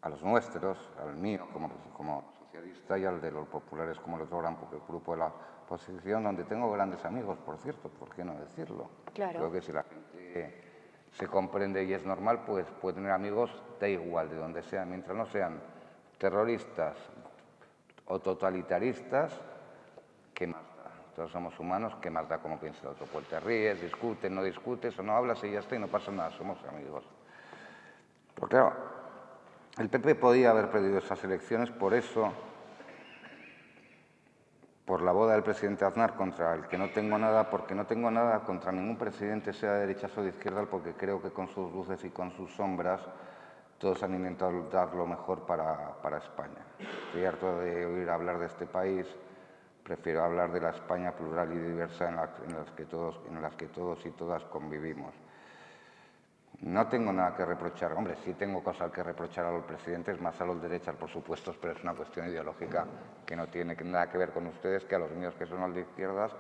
S3: A los nuestros, al mío como socialista y al de los populares como el otro gran grupo de la oposición, donde tengo grandes amigos, por cierto, ¿por qué no decirlo?
S2: Claro.
S3: Creo que si la gente se comprende y es normal, pues puede tener amigos, da igual de donde sean, mientras no sean terroristas o totalitaristas, ¿qué más da? Todos somos humanos, ¿qué más da cómo piensa el otro? Pues te ríes, discutes, no discutes o no hablas y ya está y no pasa nada, somos amigos. Pero claro, el PP podía haber perdido esas elecciones por eso, por la boda del presidente Aznar contra el que no tengo nada, porque no tengo nada contra ningún presidente, sea de derechas o de izquierdas, porque creo que con sus luces y con sus sombras todos han intentado dar lo mejor para España. Estoy harto de oír hablar de este país, prefiero hablar de la España plural y diversa en las que todos y todas convivimos. No tengo nada que reprochar. Hombre, sí tengo cosas que reprochar a los presidentes, más a los derechas, por supuesto, pero es una cuestión ideológica que no tiene nada que ver con ustedes, que a los míos que son los de izquierdas,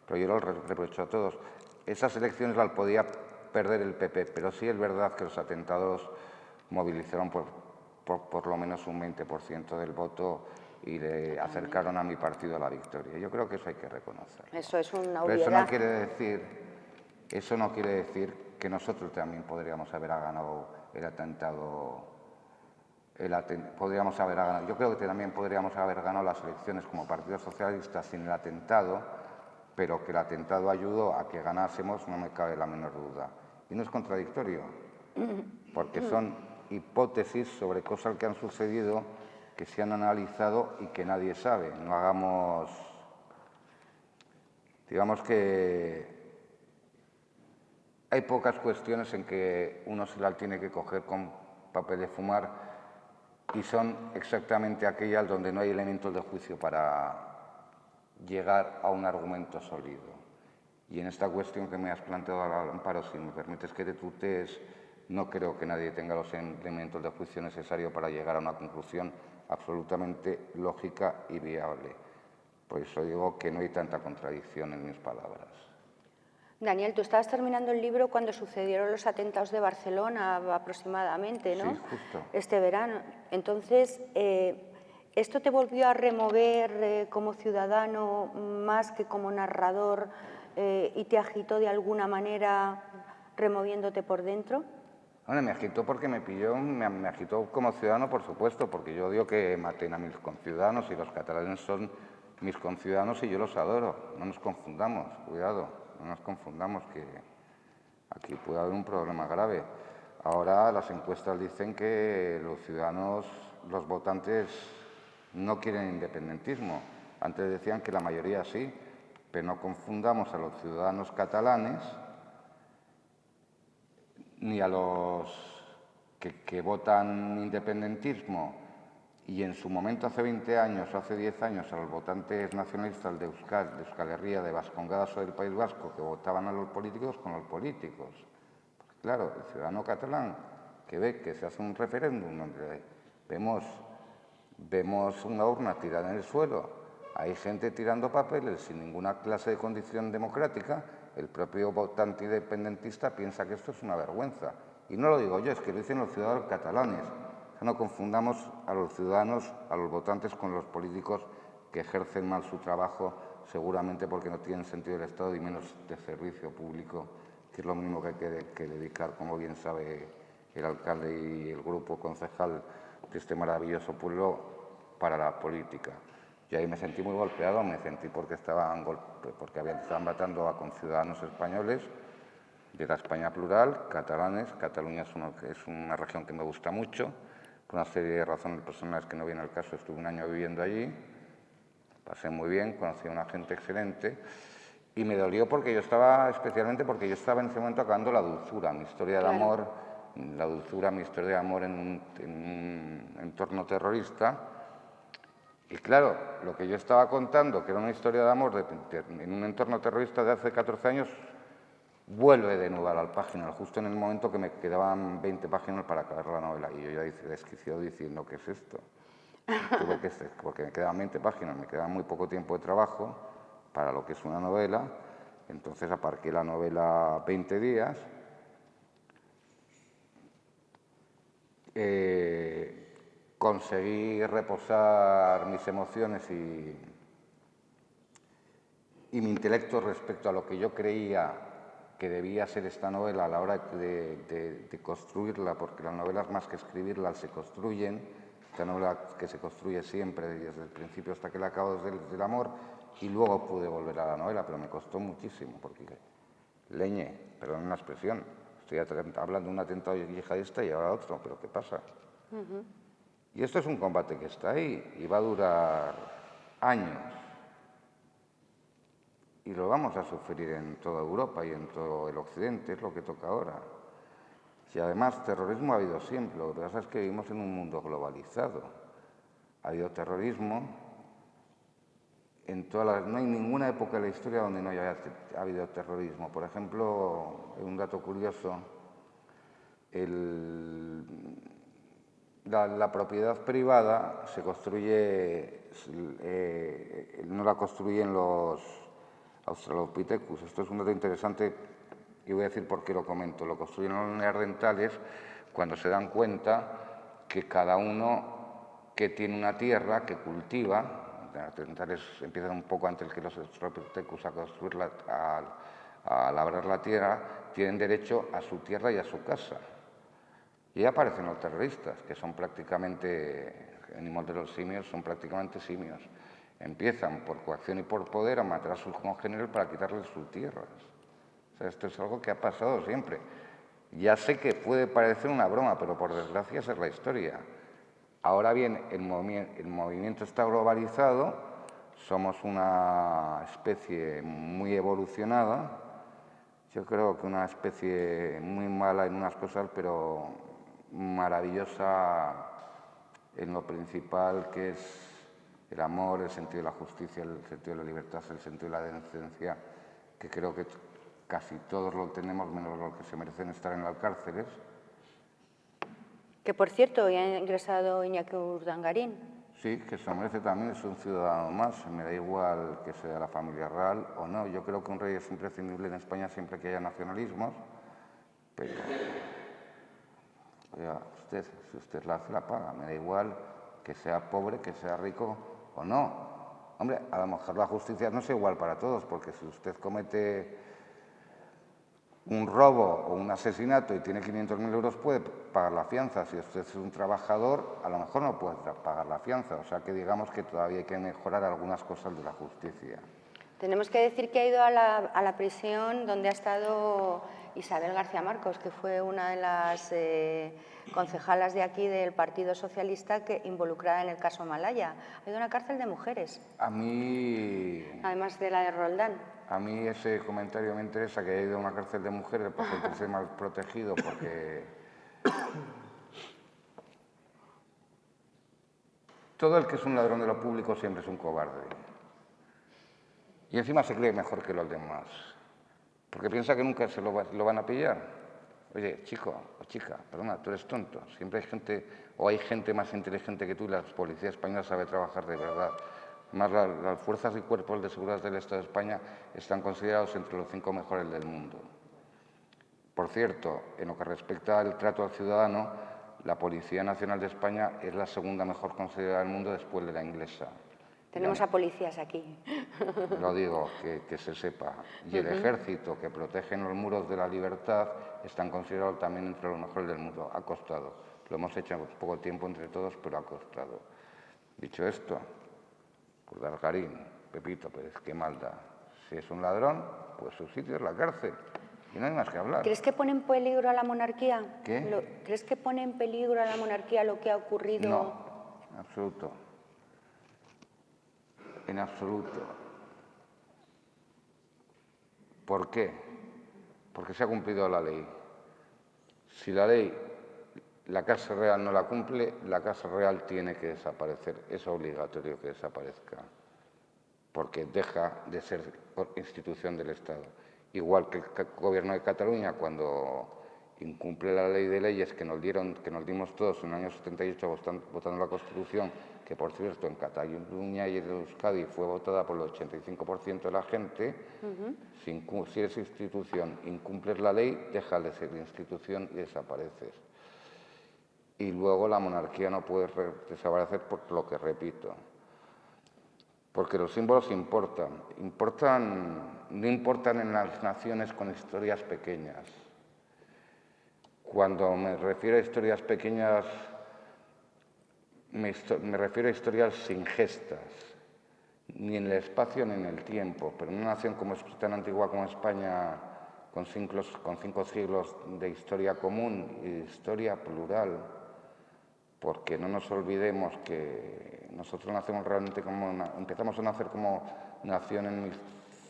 S3: pero yo los reprocho a todos. Esas elecciones las podía perder el PP, pero sí es verdad que los atentados movilizaron por lo menos un 20% del voto y le acercaron a mi partido a la victoria. Yo creo que eso hay que reconocerlo.
S2: Eso es una obviedad.
S3: Pero eso no quiere decir que nosotros también podríamos haber ganado el atentado. Yo creo que también podríamos haber ganado las elecciones como Partido Socialista sin el atentado, pero que el atentado ayudó a que ganásemos, no me cabe la menor duda. Y no es contradictorio, porque son hipótesis sobre cosas que han sucedido, que se han analizado y que nadie sabe. No hagamos... Digamos que hay pocas cuestiones en que uno se las tiene que coger con papel de fumar y son exactamente aquellas donde no hay elementos de juicio para llegar a un argumento sólido. Y en esta cuestión que me has planteado, Amparo, si me permites que te tutees, no creo que nadie tenga los elementos de juicio necesarios para llegar a una conclusión absolutamente lógica y viable. Por eso digo que no hay tanta contradicción en mis palabras.
S2: Daniel, tú estabas terminando el libro cuando sucedieron los atentados de Barcelona aproximadamente, ¿no?
S3: Sí, justo.
S2: Este verano. Entonces, ¿Esto te volvió a remover como ciudadano más que como narrador y te agitó de alguna manera removiéndote por dentro?
S3: Bueno, me agitó porque me pilló, me agitó como ciudadano, por supuesto, porque yo odio que maten a mis conciudadanos y los catalanes son mis conciudadanos y yo los adoro. No nos confundamos, cuidado, no nos confundamos, que aquí puede haber un problema grave. Ahora las encuestas dicen que los ciudadanos, los votantes, no quieren independentismo. Antes decían que la mayoría sí, pero no confundamos a los ciudadanos catalanes ni a los que votan independentismo y en su momento hace 20 años o hace 10 años a los votantes nacionalistas de Euskal Herria, de Vascongadas o del País Vasco que votaban a los políticos con los políticos. Porque, claro, el ciudadano catalán que ve que se hace un referéndum donde vemos una urna tirada en el suelo, hay gente tirando papeles sin ninguna clase de condición democrática, el propio votante independentista piensa que esto es una vergüenza. Y no lo digo yo, es que lo dicen los ciudadanos catalanes. No confundamos a los ciudadanos, a los votantes con los políticos que ejercen mal su trabajo, seguramente porque no tienen sentido del Estado y menos de servicio público, que es lo mismo que hay que dedicar, como bien sabe el alcalde y el grupo concejal de este maravilloso pueblo, para la política. Y ahí me sentí muy golpeado, me sentí porque estaban matando a conciudadanos españoles de la España plural, catalanes. Cataluña es una región que me gusta mucho, por una serie de razones personales que no viene al caso. Estuve un año viviendo allí, pasé muy bien, conocí a una gente excelente y me dolió porque especialmente porque yo estaba en ese momento acabando La Dulzura, mi historia de amor, La Dulzura, mi historia de amor en un entorno terrorista. Y claro, lo que yo estaba contando, que era una historia de amor en un entorno terrorista de hace 14 años, vuelve de nuevo a la página, justo en el momento que me quedaban 20 páginas para acabar la novela. Y yo ya desquiciado diciendo, ¿qué es esto? Porque me quedaban 20 páginas, me quedaba muy poco tiempo de trabajo para lo que es una novela. Entonces aparqué la novela 20 días. Conseguí reposar mis emociones y mi intelecto respecto a lo que yo creía que debía ser esta novela a la hora de construirla, porque las novelas más que escribirlas se construyen, esta novela que se construye siempre desde el principio hasta que la acabo desde el amor, y luego pude volver a la novela, pero me costó muchísimo, porque perdón la expresión, estoy hablando de un atentado yihadista y ahora otro, pero ¿qué pasa? Y esto es un combate que está ahí y va a durar años. Y lo vamos a sufrir en toda Europa y en todo el Occidente, es lo que toca ahora. Y además, terrorismo ha habido siempre, lo que pasa es que vivimos en un mundo globalizado. Ha habido terrorismo no hay ninguna época de la historia donde no haya habido terrorismo. Por ejemplo, un dato curioso, la propiedad privada se construye, no la construyen los Australopithecus. Esto es un dato interesante y voy a decir por qué lo comento. Lo construyen los neandertales cuando se dan cuenta que cada uno que tiene una tierra que cultiva, los neandertales empiezan un poco antes que los Australopithecus a construirla, a labrar la tierra, tienen derecho a su tierra y a su casa. Y ahí aparecen los terroristas, que son prácticamente, animales de los simios, son prácticamente simios. Empiezan por coacción y por poder a matar a sus congéneres para quitarles sus tierras. O sea, esto es algo que ha pasado siempre. Ya sé que puede parecer una broma, pero por desgracia esa es la historia. Ahora bien, el movimiento está globalizado, somos una especie muy evolucionada, yo creo que una especie muy mala en unas cosas, pero maravillosa en lo principal, que es el amor, el sentido de la justicia, el sentido de la libertad, el sentido de la decencia, que creo que casi todos lo tenemos, menos los que se merecen estar en las cárceles.
S2: Que, por cierto, hoy ha ingresado Iñaki Urdangarín.
S3: Sí, que se merece también, es un ciudadano más. Me da igual que sea la familia real o no. Yo creo que un rey es imprescindible en España siempre que haya nacionalismos, pero oiga, si usted la hace, la paga. Me da igual que sea pobre, que sea rico o no. Hombre, a lo mejor la justicia no es igual para todos, porque si usted comete un robo o un asesinato y tiene 500.000 euros, puede pagar la fianza. Si usted es un trabajador, a lo mejor no puede pagar la fianza. O sea que digamos que todavía hay que mejorar algunas cosas de la justicia.
S2: Tenemos que decir que ha ido a la prisión donde ha estado Isabel García Marcos, que fue una de las concejalas de aquí del Partido Socialista involucrada en el caso Malaya. Ha ido a una cárcel de mujeres.
S3: A mí...
S2: Además de la de Roldán.
S3: A mí ese comentario me interesa, que haya ido a una cárcel de mujeres para sentirse más protegido, porque todo el que es un ladrón de lo público siempre es un cobarde. Y encima se cree mejor que los demás, porque piensa que nunca se lo van a pillar. Oye, chico o chica, perdona, tú eres tonto. Siempre hay gente, o hay gente más inteligente que tú, y la policía española sabe trabajar de verdad. Además, las fuerzas y cuerpos de seguridad del Estado de España están considerados entre los 5 mejores del mundo. Por cierto, en lo que respecta al trato al ciudadano, la Policía Nacional de España es la segunda mejor considerada del mundo después de la inglesa.
S2: Tenemos a policías aquí.
S3: Lo digo, que se sepa. Y el ejército, que protege los muros de la libertad, están considerados también entre los mejores del mundo. Ha costado. Lo hemos hecho en poco tiempo entre todos, pero ha costado. Dicho esto, pues Dalgarín, Pepito Pérez, qué maldad. Si es un ladrón, pues su sitio es la cárcel. Y no hay más que hablar.
S2: ¿Crees que pone en peligro a la monarquía?
S3: ¿Qué?
S2: ¿Crees que pone en peligro a la monarquía lo que ha ocurrido?
S3: No, en absoluto. En absoluto. ¿Por qué? Porque se ha cumplido la ley. Si la ley, la Casa Real no la cumple, la Casa Real tiene que desaparecer. Es obligatorio que desaparezca, porque deja de ser institución del Estado. Igual que el Gobierno de Cataluña, cuando incumple la ley de leyes que nos dimos todos en el año 78 votando la Constitución, que por cierto en Cataluña y en Euskadi fue votada por el 85% de la gente. Si eres institución, incumples la ley, dejas de ser institución y desapareces. Y luego la monarquía no puede desaparecer por lo que repito. Porque los símbolos no importan en las naciones con historias pequeñas. Cuando me refiero a historias pequeñas, me refiero a historias sin gestas, ni en el espacio ni en el tiempo, pero en una nación como es tan antigua como España, con 5 siglos de historia común y de historia plural, porque no nos olvidemos que nosotros empezamos a nacer como nación en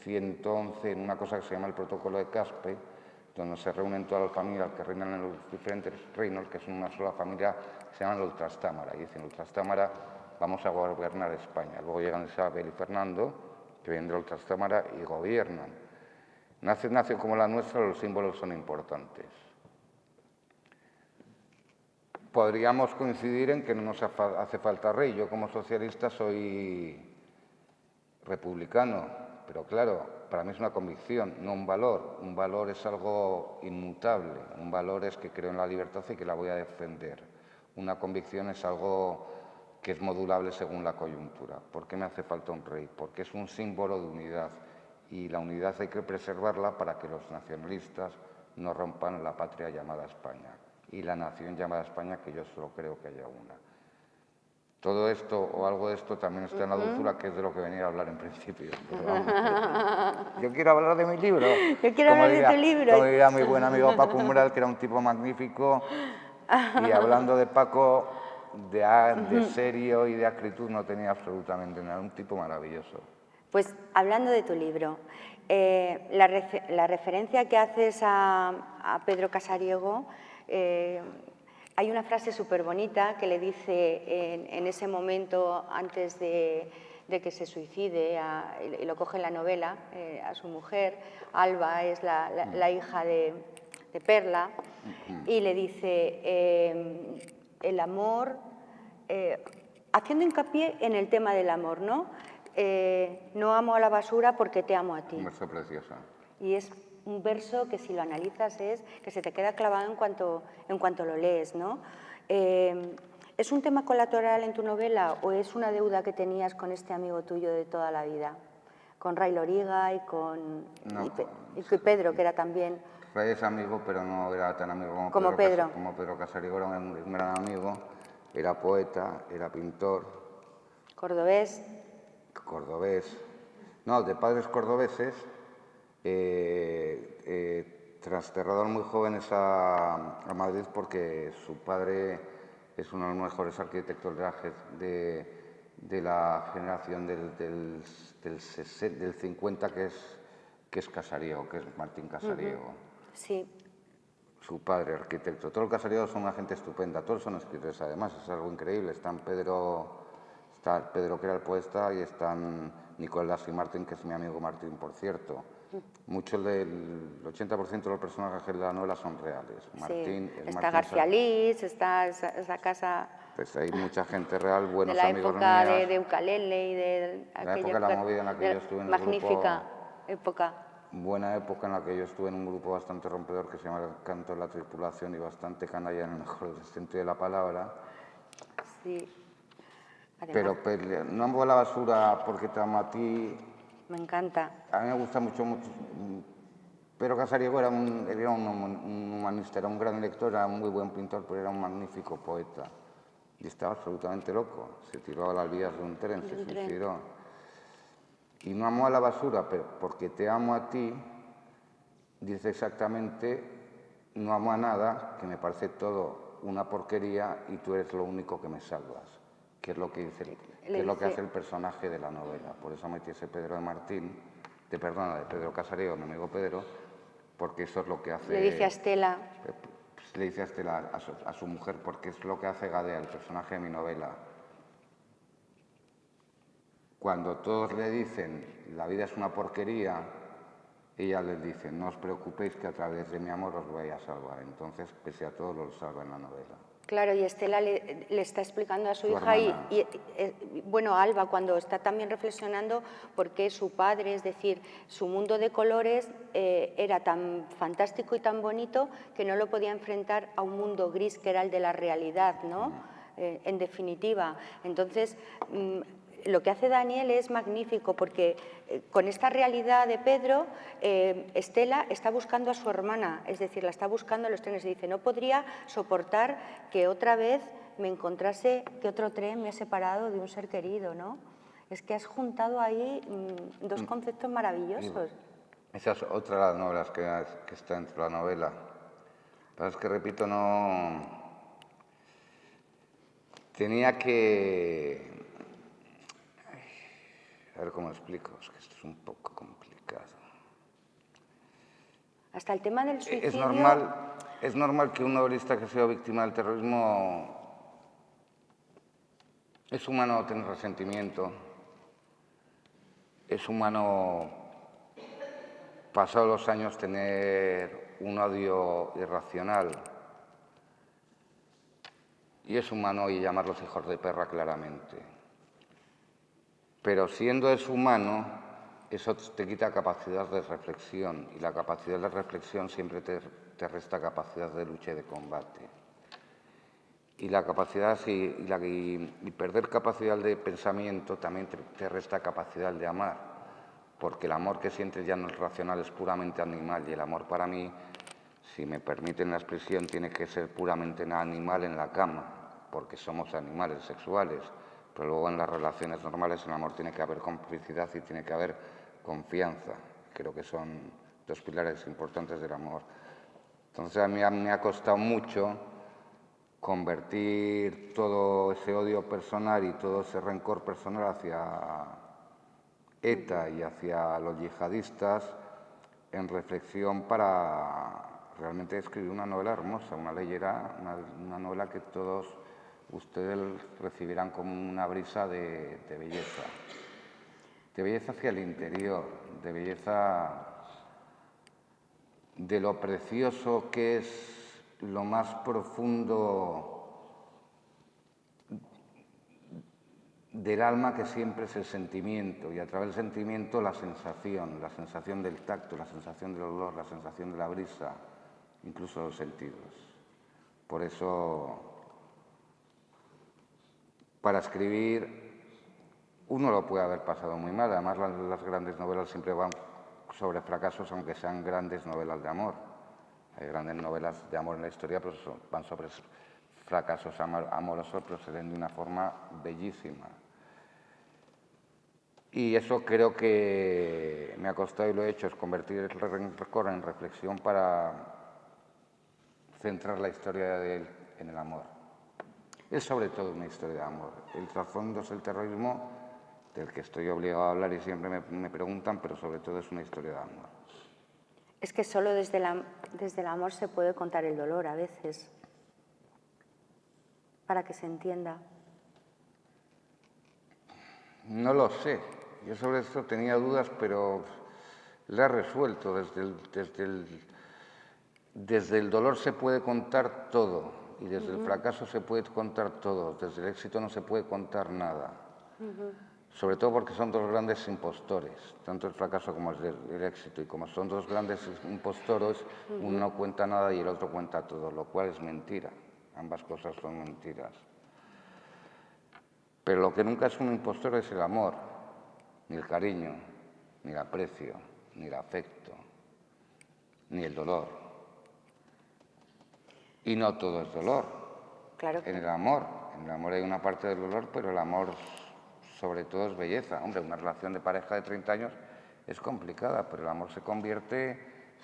S3: 1111 en una cosa que se llama el Protocolo de Caspe, donde se reúnen todas las familias que reinan en los diferentes reinos, que son una sola familia, que se llaman los Trastámara. Y dicen, los Trastámara, vamos a gobernar España. Luego llegan Isabel y Fernando, que vienen de los Trastámara, y gobiernan. Nación como la nuestra, los símbolos son importantes. Podríamos coincidir en que no nos hace falta rey. Yo como socialista soy republicano, pero claro, para mí es una convicción, no un valor. Un valor es algo inmutable, un valor es que creo en la libertad y que la voy a defender. Una convicción es algo que es modulable según la coyuntura. ¿Por qué me hace falta un rey? Porque es un símbolo de unidad y la unidad hay que preservarla para que los nacionalistas no rompan la patria llamada España y la nación llamada España, que yo solo creo que haya una. Todo esto o algo de esto también está en la dulzura, que es de lo que venía a hablar en principio. Yo quiero hablar de mi libro.
S2: Yo quiero hablar de tu libro.
S3: Como diría mi buen amigo Paco Umbral, que era un tipo magnífico. Y hablando de Paco, de serio y de acritud no tenía absolutamente nada. Un tipo maravilloso.
S2: Pues hablando de tu libro, la referencia que haces a Pedro Casariego, hay una frase súper bonita que le dice en ese momento antes de que se suicide, y lo coge en la novela, a su mujer. Alba es la hija de Perla, y le dice el amor, haciendo hincapié en el tema del amor, ¿no? No amo a la basura porque te amo a ti.
S3: Un verso precioso.
S2: Y es un verso que si lo analizas es que se te queda clavado en cuanto lo lees, ¿no? ¿Es un tema colateral en tu novela o es una deuda que tenías con este amigo tuyo de toda la vida? Con Ray Loriga y con
S3: No,
S2: y con Pedro, que era también...
S3: Ray es amigo, pero no era tan amigo
S2: Como Pedro.
S3: Como Pedro Casariego, era un gran amigo, era poeta, era pintor.
S2: Cordobés.
S3: Cordobés. No, de padres cordobeses, trasladaron muy jóvenes a Madrid porque su padre es uno de los mejores arquitectos de la generación del 50, que es Casariego, que es Martín Casariego.
S2: Sí.
S3: Su padre, arquitecto. Todos los Casariegos son una gente estupenda, todos son escritores además, es algo increíble. Está Pedro, que era el poeta, y están Nicolás y Martín, que es mi amigo Martín, por cierto. Mucho del 80% de los personajes de la novela son reales. Martín,
S2: sí. Está García Lís, está esa casa...
S3: Pues hay mucha gente real, buenos
S2: de la
S3: amigos
S2: época
S3: míos.
S2: de ukelele y de...
S3: La época de la movida en la que yo estuve en el
S2: magnífica
S3: grupo...
S2: época.
S3: Buena época en la que yo estuve en un grupo bastante rompedor que se llama El Canto de la Tripulación y bastante canalla en el mejor sentido de la palabra.
S2: Sí.
S3: Además, pero no envuelvo la basura porque te amo a ti.
S2: Me encanta.
S3: A mí me gusta mucho. Pero Casariego era un humanista, era un gran lector, era un muy buen pintor, pero era un magnífico poeta. Y estaba absolutamente loco. Se tiró a las vías de un tren, se suicidó. Y no amo a la basura, pero porque te amo a ti, dice exactamente, no amo a nada, que me parece todo una porquería y tú eres lo único que me salvas, que es lo que dice, que es lo que hace el personaje de la novela. Por eso metí ese Pedro de Martín, de Pedro Casariego, mi amigo Pedro, porque eso es lo que hace...
S2: Le dice a Estela...
S3: le dice a Estela, a su mujer, porque es lo que hace Gadea, el personaje de mi novela. Cuando todos le dicen, la vida es una porquería, ella les dice, no os preocupéis que a través de mi amor os voy a salvar. Entonces, pese a todo, lo salva en la novela.
S2: Claro, y Estela le está explicando a su hija bueno, a Alba, cuando está también reflexionando por qué su padre, es decir, su mundo de colores era tan fantástico y tan bonito que no lo podía enfrentar a un mundo gris que era el de la realidad, ¿no? En definitiva. Entonces, lo que hace Daniel es magnífico porque con esta realidad de Pedro, Estela está buscando a su hermana, es decir, la está buscando en los trenes y dice, no podría soportar que otra vez me encontrase, que otro tren me ha separado de un ser querido, ¿no? Es que has juntado ahí dos conceptos maravillosos.
S3: Esa es otra de las novelas que está dentro de la novela. Pero es que, repito, no... Tenía que... A ver cómo explico, es que esto es un poco complicado.
S2: Hasta el tema del suicidio...
S3: Es normal que un novelista que sea víctima del terrorismo... Es humano tener resentimiento. Es humano, pasados los años, tener un odio irracional. Y es humano y llamarlos hijos de perra claramente. Pero siendo es humano, eso te quita capacidad de reflexión, y la capacidad de reflexión siempre te resta capacidad de lucha y de combate. Y la capacidad y perder capacidad de pensamiento también te resta capacidad de amar, porque el amor que sientes ya no es racional, es puramente animal, y el amor para mí, si me permiten la expresión, tiene que ser puramente animal en la cama, porque somos animales sexuales. Pero luego en las relaciones normales, en el amor, tiene que haber complicidad y tiene que haber confianza. Creo que son dos pilares importantes del amor. Entonces a mí me ha costado mucho convertir todo ese odio personal y todo ese rencor personal hacia ETA y hacia los yihadistas en reflexión para realmente escribir una novela hermosa, una novela que todos ustedes recibirán como una brisa de belleza hacia el interior, de belleza de lo precioso que es lo más profundo del alma, que siempre es el sentimiento, y a través del sentimiento la sensación del tacto, la sensación del olor, la sensación de la brisa, incluso los sentidos. Por eso para escribir uno lo puede haber pasado muy mal. Además, las grandes novelas siempre van sobre fracasos, aunque sean grandes novelas de amor. Hay grandes novelas de amor en la historia, pero van sobre fracasos amorosos, pero se ven de una forma bellísima. Y eso creo que me ha costado y lo he hecho, es convertir el rencor en reflexión para centrar la historia de él en el amor. Es sobre todo una historia de amor. El trasfondo es el terrorismo, del que estoy obligado a hablar y siempre me preguntan, pero sobre todo es una historia de amor.
S2: Es que solo desde el amor se puede contar el dolor a veces, para que se entienda.
S3: No lo sé. Yo sobre esto tenía dudas, pero la he resuelto. Desde el dolor se puede contar todo y desde el fracaso se puede contar todo. Desde el éxito no se puede contar nada. Sobre todo porque son dos grandes impostores, tanto el fracaso como el éxito. Y como son dos grandes impostores, uno no cuenta nada y el otro cuenta todo, lo cual es mentira. Ambas cosas son mentiras. Pero lo que nunca es un impostor es el amor, ni el cariño, ni el aprecio, ni el afecto, ni el dolor. Y no todo es dolor.
S2: Claro.
S3: En el amor hay una parte del dolor, pero el amor sobre todo es belleza. Hombre, una relación de pareja de 30 años es complicada, pero el amor se convierte,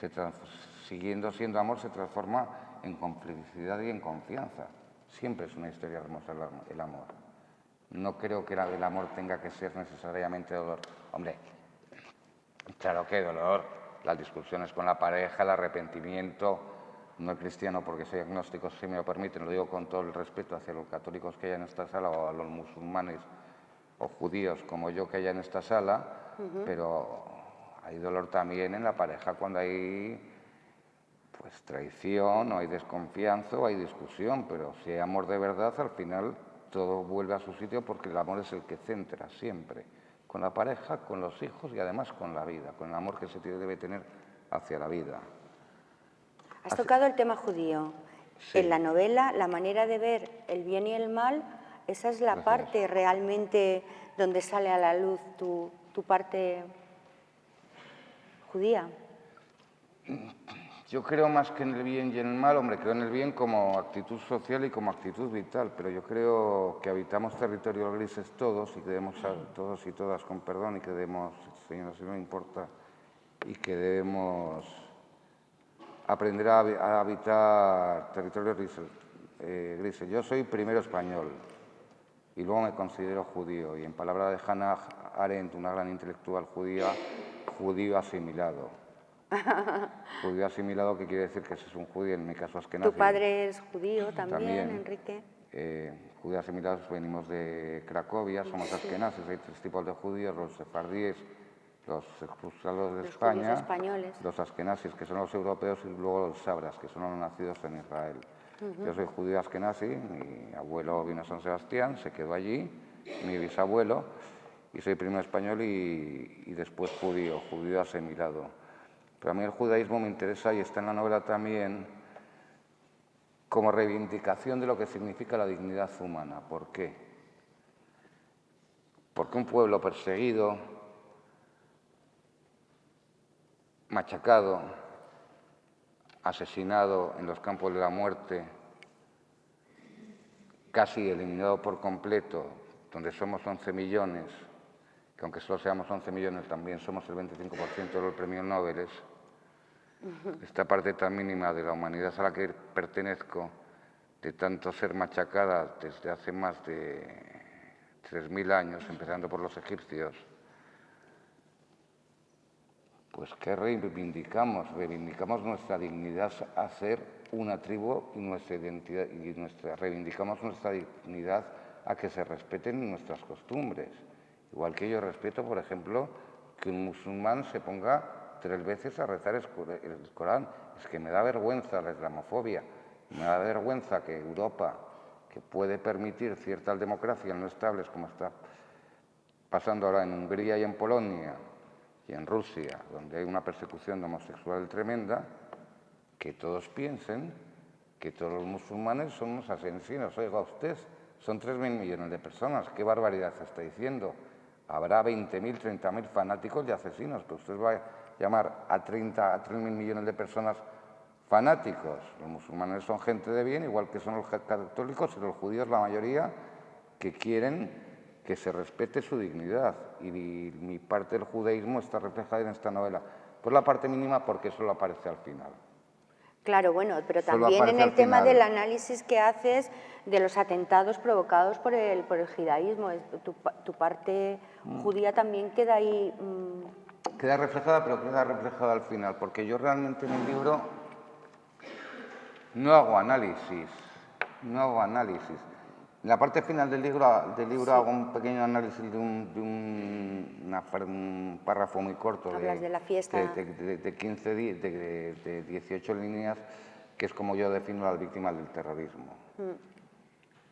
S3: siguiendo siendo amor, se transforma en complicidad y en confianza. Siempre es una historia hermosa el amor. No creo que el amor tenga que ser necesariamente dolor. Hombre, claro que dolor. Las discusiones con la pareja, el arrepentimiento. No cristiano porque soy agnóstico, si me lo permiten, lo digo con todo el respeto hacia los católicos que hay en esta sala o a los musulmanes o judíos como yo que hay en esta sala, pero hay dolor también en la pareja cuando hay pues traición o hay desconfianza o hay discusión, pero si hay amor de verdad, al final todo vuelve a su sitio porque el amor es el que centra siempre, con la pareja, con los hijos y además con la vida, con el amor que se debe tener hacia la vida.
S2: Has tocado el tema judío.
S3: Sí.
S2: En la novela, la manera de ver el bien y el mal, esa es la parte realmente donde sale a la luz tu parte judía.
S3: Yo creo más que en el bien y en el mal, hombre, creo en el bien como actitud social y como actitud vital, pero yo creo que habitamos territorios grises todos y que debemos, todos y todas, con perdón, y que debemos, señora, si no me importa, y que debemos aprender a habitar territorios grises. Yo soy primero español y luego me considero judío, y en palabras de Hannah Arendt, una gran intelectual judía, judío asimilado. Judío asimilado, que quiere decir que ese es un judío, en mi caso askenazi.
S2: ¿Tu padre es judío también, Enrique?
S3: Judíos asimilados, venimos de Cracovia, somos askenazis, hay tres tipos de judíos, los sefardíes, los expulsados de España, los askenazis, que son los europeos, y luego los sabras, que son los nacidos en Israel. Yo soy judío askenazi, mi abuelo vino a San Sebastián, se quedó allí, mi bisabuelo, y soy primero español y después judío asimilado. Pero a mí el judaísmo me interesa y está en la novela también como reivindicación de lo que significa la dignidad humana. ¿Por qué? Porque un pueblo perseguido, machacado, asesinado en los campos de la muerte, casi eliminado por completo, donde somos 11 millones, que aunque solo seamos 11 millones también somos el 25% de los premios Nobel, esta parte tan mínima de la humanidad a la que pertenezco, de tanto ser machacada desde hace más de 3.000 años, empezando por los egipcios, pues ¿qué reivindicamos? Reivindicamos nuestra dignidad a ser una tribu y nuestra identidad, reivindicamos nuestra dignidad a que se respeten nuestras costumbres. Igual que yo respeto, por ejemplo, que un musulmán se ponga 3 veces a rezar el Corán. Es que me da vergüenza la islamofobia, me da vergüenza que Europa, que puede permitir ciertas democracias no estables como está pasando ahora en Hungría y en Polonia y en Rusia, donde hay una persecución homosexual tremenda, que todos piensen que todos los musulmanes son unos asesinos. Oiga usted, Son 3.000 millones de personas. ¿Qué barbaridad se está diciendo? Habrá 20.000, 30.000 fanáticos y asesinos, pero usted va a llamar a 3.000 millones de personas fanáticos. Los musulmanes son gente de bien, igual que son los católicos y los judíos, la mayoría, que quieren que se respete su dignidad. Y mi parte del judaísmo está reflejada en esta novela. Pues la parte mínima porque solo aparece al final.
S2: Claro, bueno, pero
S3: Solo
S2: también en
S3: aparece
S2: el
S3: al
S2: tema
S3: final.
S2: del análisis que haces de los atentados provocados por el judaísmo, tu parte judía también queda ahí.
S3: Queda reflejada, pero queda reflejada al final, porque yo realmente en el libro no hago análisis, En la parte final del libro
S2: Sí.
S3: hago un pequeño análisis de un párrafo muy corto
S2: Hablas de la fiesta.
S3: de 15 de 18 líneas, que es como yo defino a las víctimas del terrorismo.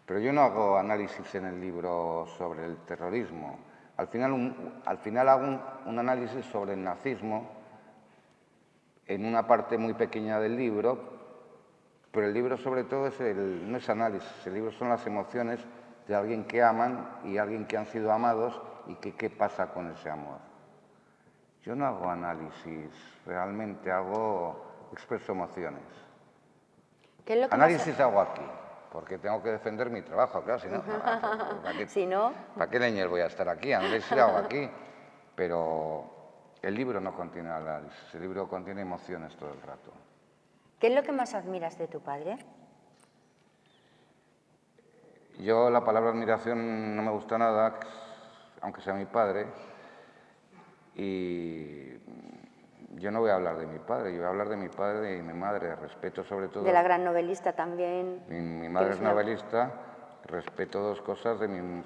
S3: Pero yo no hago análisis en el libro sobre el terrorismo. Al final hago un análisis sobre el nazismo en una parte muy pequeña del libro, pero el libro sobre todo no es análisis, el libro son las emociones de alguien que aman y alguien que han sido amados y que qué pasa con ese amor. Yo no hago análisis, realmente expreso emociones.
S2: ¿Qué es lo que
S3: Análisis hago aquí, porque tengo que defender mi trabajo, claro, si no,
S2: Si no,
S3: ¿para qué leñes voy a estar aquí? Análisis hago aquí, pero el libro no contiene análisis, el libro contiene emociones todo el rato.
S2: ¿qué es lo que más admiras de tu padre?
S3: Yo la palabra admiración no me gusta nada, aunque sea mi padre, y yo no voy a hablar de mi padre, yo voy a hablar de mi padre y mi madre, respeto sobre todo...
S2: De la gran novelista también.
S3: Mi madre es novelista, respeto dos cosas de mi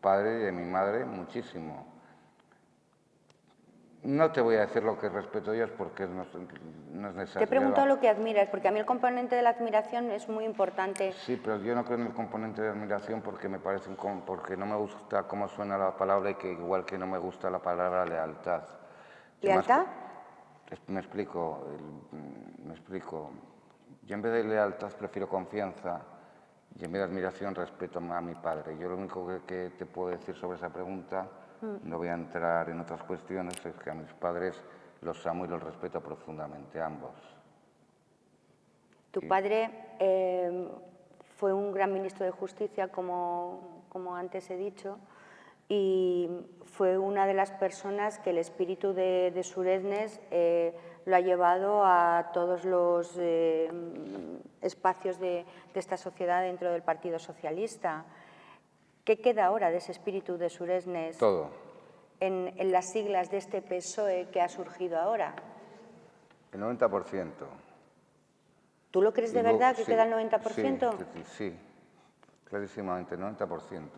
S3: padre y de mi madre muchísimo. No te voy a decir lo que respeto ellos porque no es necesario.
S2: Te he preguntado lo que admiras, porque a mí el componente de la admiración es muy importante.
S3: Sí, pero yo no creo en el componente de admiración porque porque no me gusta cómo suena la palabra y que igual que no me gusta la palabra lealtad.
S2: ¿Lealtad?
S3: Me explico. Yo en vez de lealtad prefiero confianza y en vez de admiración respeto a mi padre. Yo lo único que te puedo decir sobre esa pregunta, no voy a entrar en otras cuestiones, es que a mis padres los amo y los respeto profundamente, ambos.
S2: Tu padre fue un gran ministro de Justicia, como antes he dicho, y fue una de las personas que el espíritu de Suresnes lo ha llevado a todos los espacios de esta sociedad dentro del Partido Socialista. ¿Qué queda ahora de ese espíritu de Suresnes?
S3: Todo.
S2: En las siglas de este PSOE que ha surgido ahora.
S3: El 90%.
S2: ¿Tú lo crees de verdad que
S3: sí,
S2: queda el 90%?
S3: Sí, clarísimamente, el 90%.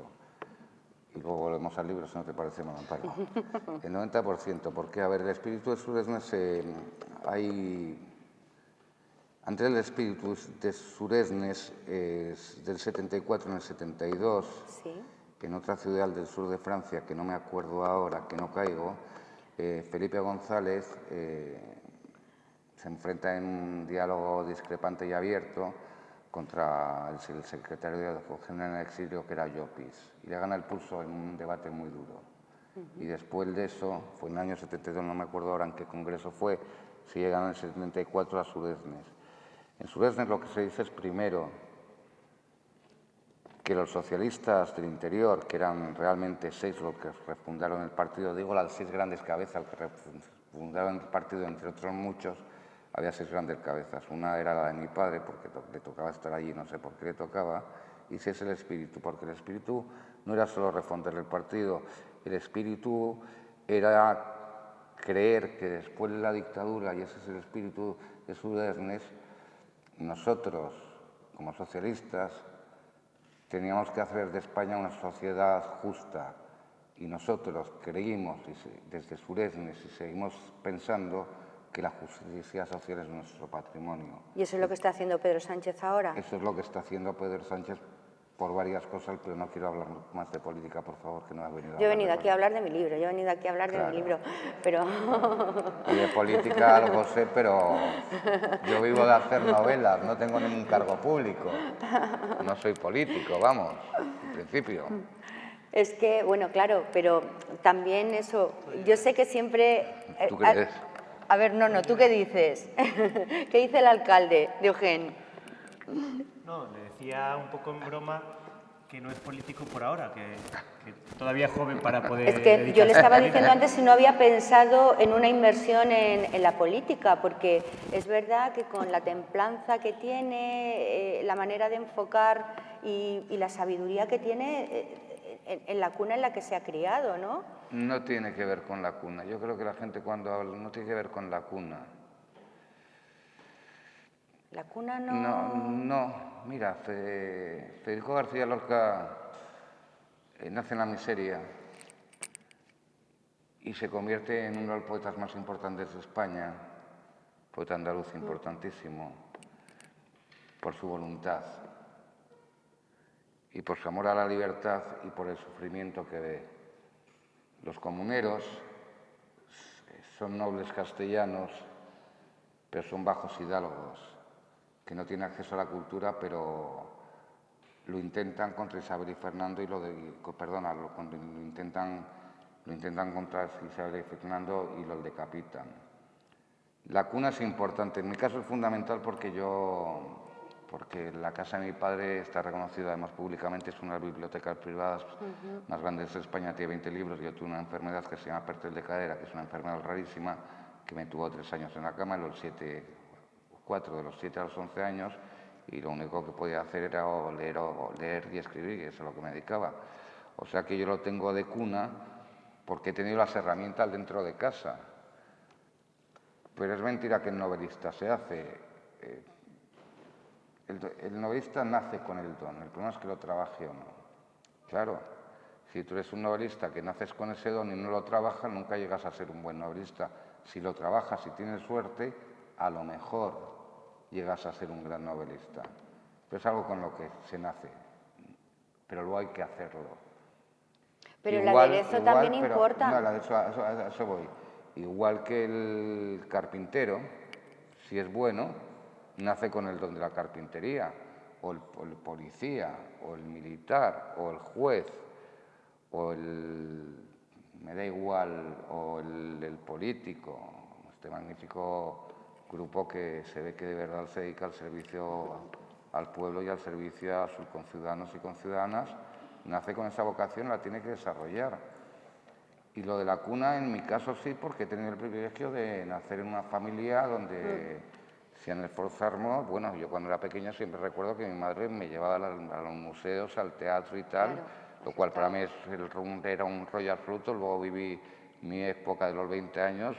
S3: Y luego volvemos al libro, si no te parece, me Amparo. El 90%, porque, a ver, el espíritu de Suresnes antes del espíritu de Suresnes del 74 en el 72,
S2: Sí.
S3: en otra ciudad del sur de Francia, que no me acuerdo ahora, que no caigo, Felipe González se enfrenta en un diálogo discrepante y abierto contra el secretario general en exilio, que era Llopis, y le gana el pulso en un debate muy duro. Y después de eso, fue en el año 72, no me acuerdo ahora en qué congreso fue, se llegan en el 74 a Suresnes. En Suresnes lo que se dice es, primero, que los socialistas del interior, que eran realmente 6 los que refundaron el partido, digo las 6 grandes cabezas que refundaron el partido, entre otros muchos, había 6 grandes cabezas. Una era la de mi padre, porque le tocaba estar allí, no sé por qué le tocaba, y 6 el espíritu, porque el espíritu no era solo refundar el partido, el espíritu era creer que después de la dictadura, y ese es el espíritu de Suresnes, nosotros, como socialistas, teníamos que hacer de España una sociedad justa, y nosotros creímos, desde Suresnes, y seguimos pensando que la justicia social es nuestro patrimonio.
S2: ¿Y eso es lo que está haciendo Pedro Sánchez ahora?
S3: Eso es lo que está haciendo Pedro Sánchez por varias cosas, pero no quiero hablar más de política, por favor, que no has venido a
S2: Yo he
S3: hablar
S2: venido
S3: de
S2: aquí a hablar de mi libro, yo he venido aquí a hablar de mi
S3: Claro.
S2: libro, pero...
S3: Y de política algo sé, pero yo vivo de hacer novelas, no tengo ningún cargo público. No soy político, vamos, en principio.
S2: Es que, bueno, claro, pero también eso, yo sé que siempre...
S3: ¿Tú crees?
S2: A ver, no, ¿tú qué dices? ¿Qué dice el alcalde de Eugén?
S1: No, le decía un poco en broma que no es político por ahora, que todavía es joven para poder
S2: Es que yo le
S1: dedicarse a
S2: estaba
S1: la
S2: diciendo
S1: política.
S2: antes si no había pensado en una inversión en la política, porque es verdad que con la templanza que tiene, la manera de enfocar y la sabiduría que tiene en la cuna en la que se ha criado, ¿no?
S3: No tiene que ver con la cuna. Yo creo que la gente cuando habla no tiene que ver con la cuna.
S2: La cuna no...
S3: No. Mira, Federico García Lorca nace en la miseria y se convierte en uno de los poetas más importantes de España, poeta andaluz importantísimo, por su voluntad y por su amor a la libertad y por el sufrimiento que ve. Los comuneros son nobles castellanos, pero son bajos hidalgos, que no tienen acceso a la cultura, pero lo intentan contra Isabel y Fernando y lo intentan contra Isabel y Fernando y los decapitan. La cuna es importante, en mi caso es fundamental porque la casa de mi padre está reconocida además públicamente, es una de las bibliotecas privadas más grandes de España, tiene 20 libros. Yo tuve una enfermedad que se llama Pertel de cadera, que es una enfermedad rarísima, que me tuvo 3 años en la cama, 4 de los 7 a los 11 años, y lo único que podía hacer era leer y escribir, y eso es lo que me dedicaba. O sea que yo lo tengo de cuna porque he tenido las herramientas dentro de casa. Pero es mentira que el novelista se hace. El novelista nace con el don, el problema es que lo trabaje o no. Claro, si tú eres un novelista que naces con ese don y no lo trabajas, nunca llegas a ser un buen novelista. Si lo trabajas y tienes suerte, a lo mejor llegas a ser un gran novelista. Pero es algo con lo que se nace, pero luego hay que hacerlo.
S2: Pero el aderezo también
S3: pero,
S2: importa.
S3: No, a eso voy. Igual que el carpintero, si es bueno, nace con el don de la carpintería, o el policía, o el militar, o el juez, o me da igual, o el político, este magnífico grupo que se ve que de verdad se dedica al servicio al pueblo y al servicio a sus conciudadanos y conciudadanas, nace con esa vocación, la tiene que desarrollar. Y lo de la cuna, en mi caso sí, porque he tenido el privilegio de nacer en una familia donde se han esforzado. Bueno, yo cuando era pequeño siempre recuerdo que mi madre me llevaba a los museos, al teatro y tal,
S2: Claro,
S3: lo cual para mí era un rollo absoluto. Luego viví mi época de los 20 años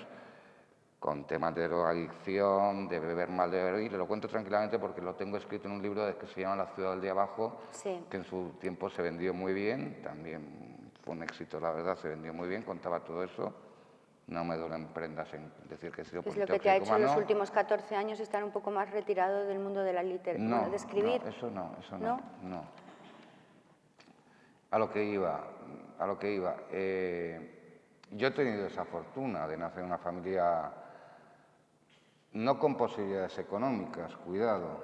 S3: con temas de drogadicción, de beber mal, de beber, y lo cuento tranquilamente porque lo tengo escrito en un libro que se llama La ciudad del de abajo,
S2: Sí.
S3: que en su tiempo se vendió muy bien, también fue un éxito, la verdad, se vendió muy bien, contaba todo eso. No me duelen prendas en decir que he sido
S2: Es lo que te ha hecho en los
S3: politoxicómano.
S2: últimos 14 años estar un poco más retirado del mundo de la literatura,
S3: No,
S2: de escribir.
S3: no. A lo que iba. Yo he tenido esa fortuna de nacer en una familia no con posibilidades económicas, cuidado,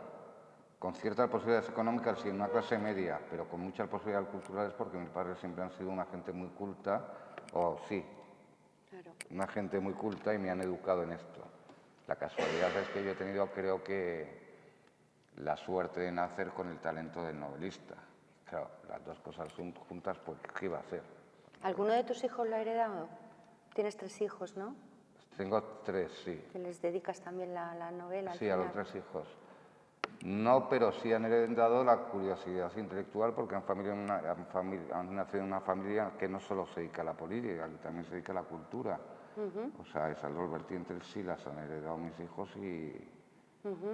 S3: con ciertas posibilidades económicas y en una clase media, pero con muchas posibilidades culturales porque mis padres siempre han sido una gente muy culta,
S2: Claro.
S3: una gente muy culta y me han educado en esto. La casualidad es que yo he tenido, creo que, la suerte de nacer con el talento del novelista. Claro, las dos cosas juntas, pues, ¿qué iba a hacer?
S2: ¿Alguno de tus hijos lo ha heredado? Tienes 3 hijos, ¿no?
S3: Tengo 3, sí.
S2: Que les dedicas también la novela.
S3: Sí, a los 3 hijos. No, pero sí han heredado la curiosidad intelectual porque han nacido en una familia que no solo se dedica a la política, que también se dedica a la cultura. O sea, esas dos vertientes sí las han heredado mis hijos y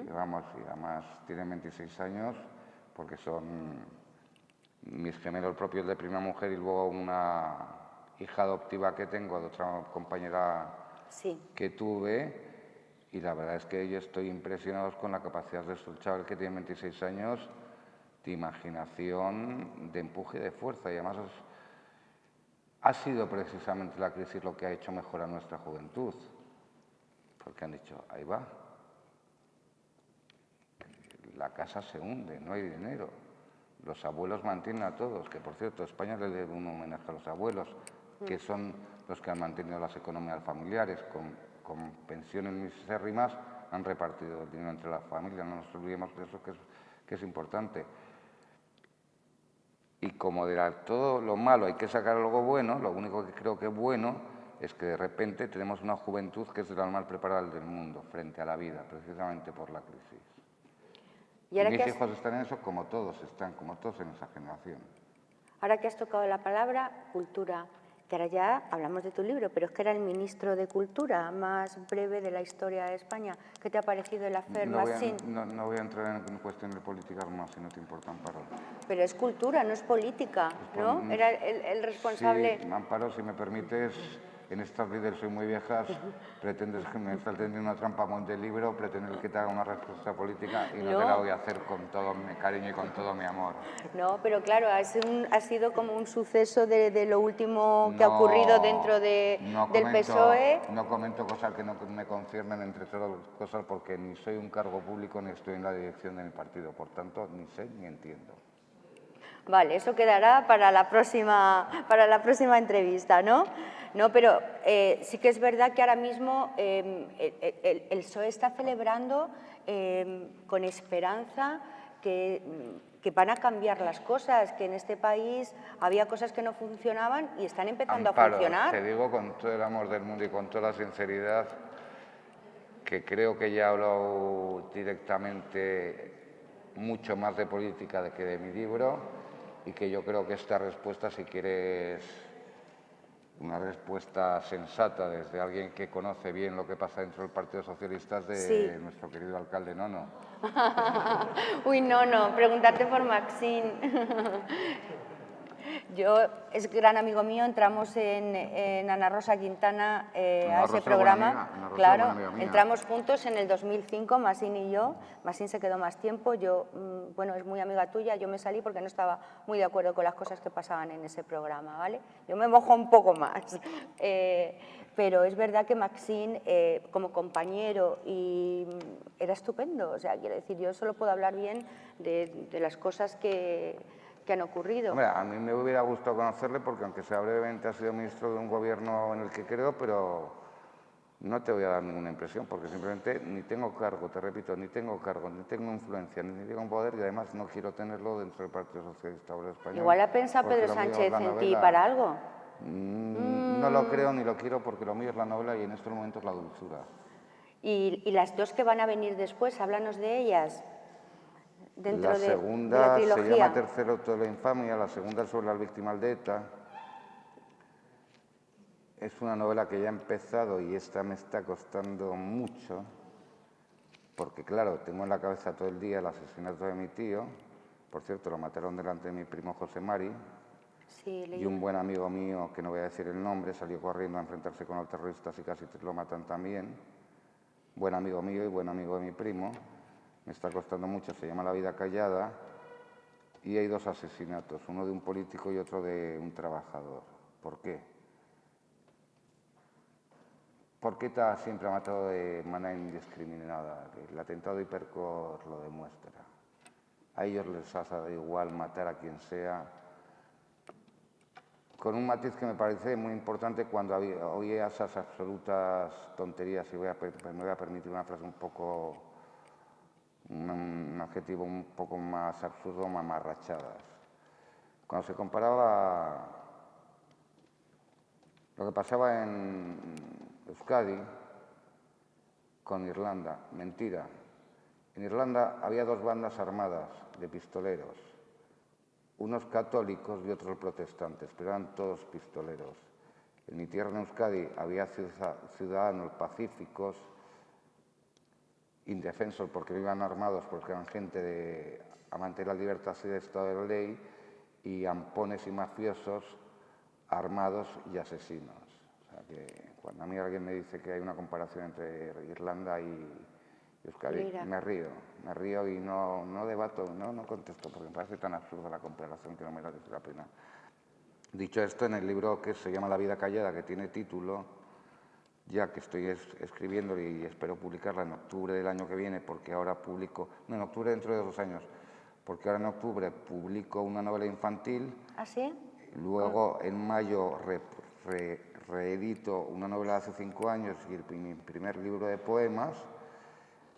S3: además tienen 26 años porque son mis gemelos propios de primera mujer y luego una hija adoptiva que tengo de otra compañera que tuve. Y la verdad es que yo estoy impresionado con la capacidad de estos chavales que tienen 26 años de imaginación, de empuje y de fuerza. Y además ha sido precisamente la crisis lo que ha hecho mejor a nuestra juventud. Porque han dicho, ahí va, la casa se hunde, no hay dinero. Los abuelos mantienen a todos, que por cierto, España le debe un homenaje a los abuelos, que son los que han mantenido las economías familiares, con pensiones misérrimas, han repartido el dinero entre las familias, no nos olvidemos de eso, que es importante. Y como de todo lo malo hay que sacar algo bueno, lo único que creo que es bueno es que de repente tenemos una juventud que es de la más preparada del mundo frente a la vida, precisamente por la crisis. Y mis hijos están en eso como todos en esa generación.
S2: Ahora que has tocado la palabra cultura, que ahora ya hablamos de tu libro, pero es que era el ministro de Cultura más breve de la historia de España. ¿Qué te ha parecido el affair Maxim?
S3: No voy a entrar en cuestiones políticas más, si no te importa, Amparo.
S2: Pero es cultura, no es política, ¿no? Era el responsable...
S3: Sí, Amparo, si me permites, en estas vidas soy muy viejas, pretendes que me estás tendiendo una trampa con el libro, pretendes que te haga una respuesta política y no te la voy a hacer con todo mi cariño y con todo mi amor.
S2: No, pero claro, ha sido como un suceso de lo último que ha ocurrido dentro del PSOE.
S3: No comento cosas que no me conciernen, entre todas las cosas, porque ni soy un cargo público ni estoy en la dirección de mi partido, por tanto, ni sé ni entiendo.
S2: Vale, eso quedará para la próxima entrevista, ¿no? No, pero sí que es verdad que ahora mismo el PSOE está celebrando con esperanza que van a cambiar las cosas, que en este país había cosas que no funcionaban y están empezando
S3: Amparo,
S2: a funcionar.
S3: Te digo con todo el amor del mundo y con toda la sinceridad que creo que ya he hablado directamente mucho más de política que de mi libro y que yo creo que esta respuesta, si quieres una respuesta sensata desde alguien que conoce bien lo que pasa dentro del Partido Socialista, es de nuestro querido alcalde Nono.
S2: Uy, Nono, preguntarte por Maxim. Es gran amigo mío, entramos en Ana Rosa Quintana a ese programa. Claro, entramos juntos en el 2005, Maxim y yo. Maxim se quedó más tiempo, yo, bueno, es muy amiga tuya, yo me salí porque no estaba muy de acuerdo con las cosas que pasaban en ese programa, ¿vale? Yo me mojo un poco más. Pero es verdad que Maxim, como compañero, era estupendo. O sea, quiero decir, yo solo puedo hablar bien de las cosas que han ocurrido.
S3: Hombre, a mí me hubiera gustado conocerle porque, aunque sea brevemente, ha sido ministro de un gobierno en el que creo, pero no te voy a dar ninguna impresión porque simplemente ni tengo cargo, te repito, ni tengo cargo, ni tengo influencia, ni tengo poder y además no quiero tenerlo dentro del Partido Socialista Obrero Español.
S2: Igual ha pensado Pedro Sánchez en ti para algo.
S3: No lo creo ni lo quiero porque lo mío es la novela y en estos momentos la dulzura.
S2: ¿Y las dos que van a venir después? Háblanos de ellas. Dentro
S3: la segunda
S2: de la
S3: se llama Tercer acto de la infamia, la segunda es sobre las víctimas de ETA. Es una novela que ya ha empezado y esta me está costando mucho, porque claro, tengo en la cabeza todo el día el asesinato de mi tío. Por cierto, lo mataron delante de mi primo José Mari.
S2: Sí,
S3: y un buen amigo mío, que no voy a decir el nombre, salió corriendo a enfrentarse con los terroristas y casi lo matan también. Buen amigo mío y buen amigo de mi primo. Me está costando mucho, se llama La vida callada. Y hay dos asesinatos, uno de un político y otro de un trabajador. ¿Por qué? Porque ETA siempre ha matado de manera indiscriminada. El atentado de Hipercor lo demuestra. A ellos les ha dado igual matar a quien sea. Con un matiz que me parece muy importante cuando oía esas absolutas tonterías, y me voy a permitir una frase un adjetivo un poco más absurdo, mamarrachadas. Cuando se comparaba lo que pasaba en Euskadi con Irlanda, mentira. En Irlanda había dos bandas armadas de pistoleros, unos católicos y otros protestantes, pero eran todos pistoleros. En mi tierra, en Euskadi, había ciudadanos pacíficos, indefensos porque no iban armados, porque eran gente amante de la libertad y del Estado de la ley, y ampones y mafiosos armados y asesinos. O sea que cuando a mí alguien me dice que hay una comparación entre Irlanda y Euskadi.
S2: Mira.
S3: Me río y no debato, no contesto, porque me parece tan absurda la comparación que no merece la pena. Dicho esto, en el libro que se llama La vida callada, que tiene título, ya que estoy escribiendo y espero publicarla en octubre del año que viene, porque ahora publico, no, en octubre dentro de 2 años, porque ahora en octubre publico una novela infantil.
S2: ¿Ah, sí?
S3: Luego, en mayo, reedito una novela de hace 5 años y mi primer libro de poemas.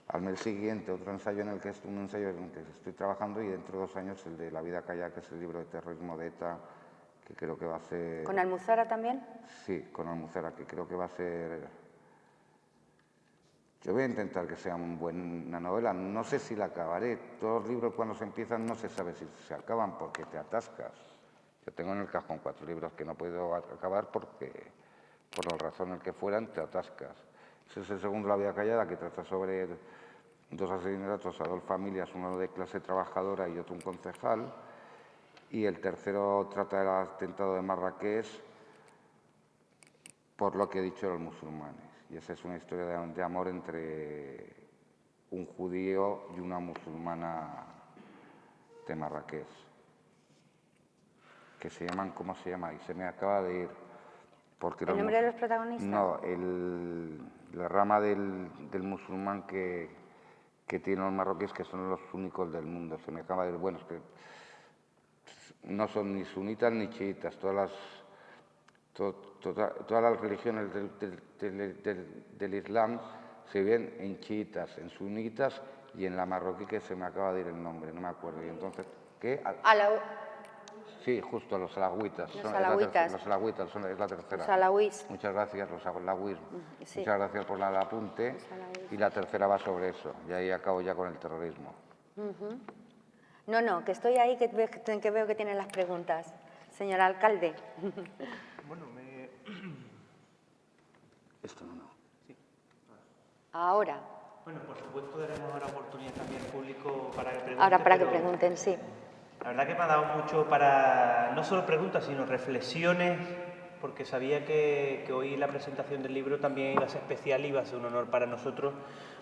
S3: Al mes siguiente, otro ensayo en el que estoy trabajando, y dentro de 2 años el de La vida callada, que es el libro de terrorismo de ETA, que creo que va a ser...
S2: ¿Con Almuzara también?
S3: Sí, con Almuzara, que creo que va a ser... Yo voy a intentar que sea una novela. No sé si la acabaré. Todos los libros cuando se empiezan no se sabe si se acaban porque te atascas. Yo tengo en el cajón 4 libros que no puedo acabar porque, por la razón en que fueran, te atascas. Ese es el segundo, La vida callada, que trata sobre 2 asesinatos a 2 familias, uno de clase trabajadora y otro un concejal. Y el tercero trata del atentado de Marrakech, por lo que he dicho de los musulmanes. Y esa es una historia de amor entre un judío y una musulmana de Marrakech, que se llaman, ¿cómo se llama? Y se me acaba de ir. Porque
S2: ¿El nombre de los protagonistas?
S3: No, la rama del musulmán que tienen los marroquíes, que son los únicos del mundo. Se me acaba de ir. Bueno, es que no son ni sunitas ni chiitas, todas las religiones del Islam se ven en chiitas, en sunitas y en la marroquí, que se me acaba de ir el nombre, no me acuerdo. Y entonces, ¿qué? Sí, justo, los alagüitas.
S2: Los alagüitas.
S3: Los alagüitas es la tercera.
S2: Los alawís.
S3: Muchas gracias, los alawís.
S2: Sí.
S3: Muchas gracias por el apunte. Y la tercera va sobre eso. Y ahí acabo ya con el terrorismo.
S2: No, que estoy ahí, que veo que tienen las preguntas. Señor alcalde.
S1: Bueno,
S3: Esto no.
S1: Sí.
S2: Ahora.
S1: Bueno, por supuesto daremos ahora oportunidad también al público para que pregunten.
S2: Ahora para que
S1: pero
S2: pregunten, sí.
S1: La verdad que me ha dado mucho para, no solo preguntas, sino reflexiones, porque sabía que hoy la presentación del libro también iba a ser especial y iba a ser un honor para nosotros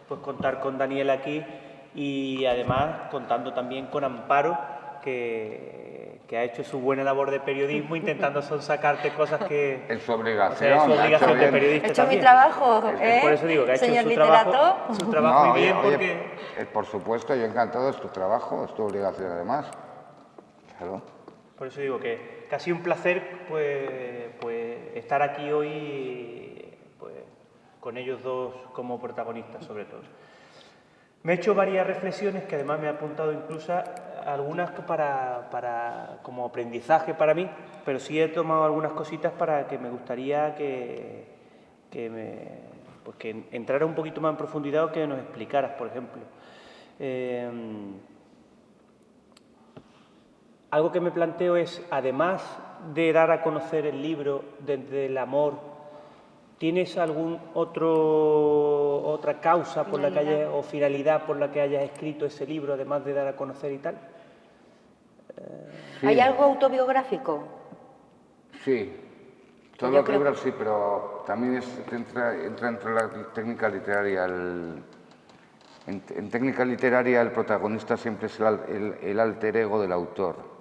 S1: pues contar con Daniel aquí y además contando también con Amparo, que ha hecho su buena labor de periodismo intentando sacarte cosas que...
S3: Es su obligación.
S1: O sea, es su obligación de periodista
S2: He hecho
S1: también.
S2: mi trabajo,
S1: Por eso digo que ha hecho
S2: señor
S1: su
S2: literato.
S1: trabajo
S3: No,
S1: muy bien
S3: oye,
S1: porque...
S3: por supuesto, yo encantado, es tu trabajo, es tu obligación además. Claro.
S1: Por eso digo que ha sido un placer pues estar aquí hoy pues, con ellos dos como protagonistas sobre todo. Me he hecho varias reflexiones que además me he apuntado incluso algunas como aprendizaje para mí, pero sí he tomado algunas cositas para que me gustaría que entrara un poquito más en profundidad o que nos explicaras, por ejemplo. Algo que me planteo es, además de dar a conocer el libro desde el amor, ¿tienes algún otra causa por la que hayas, o finalidad por la que hayas escrito ese libro, además de dar a conocer y tal?
S3: Sí.
S2: ¿Hay algo autobiográfico?
S3: Sí, todos los libros sí, pero también entra entre la técnica literaria. En técnica literaria el protagonista siempre es el alter ego del autor,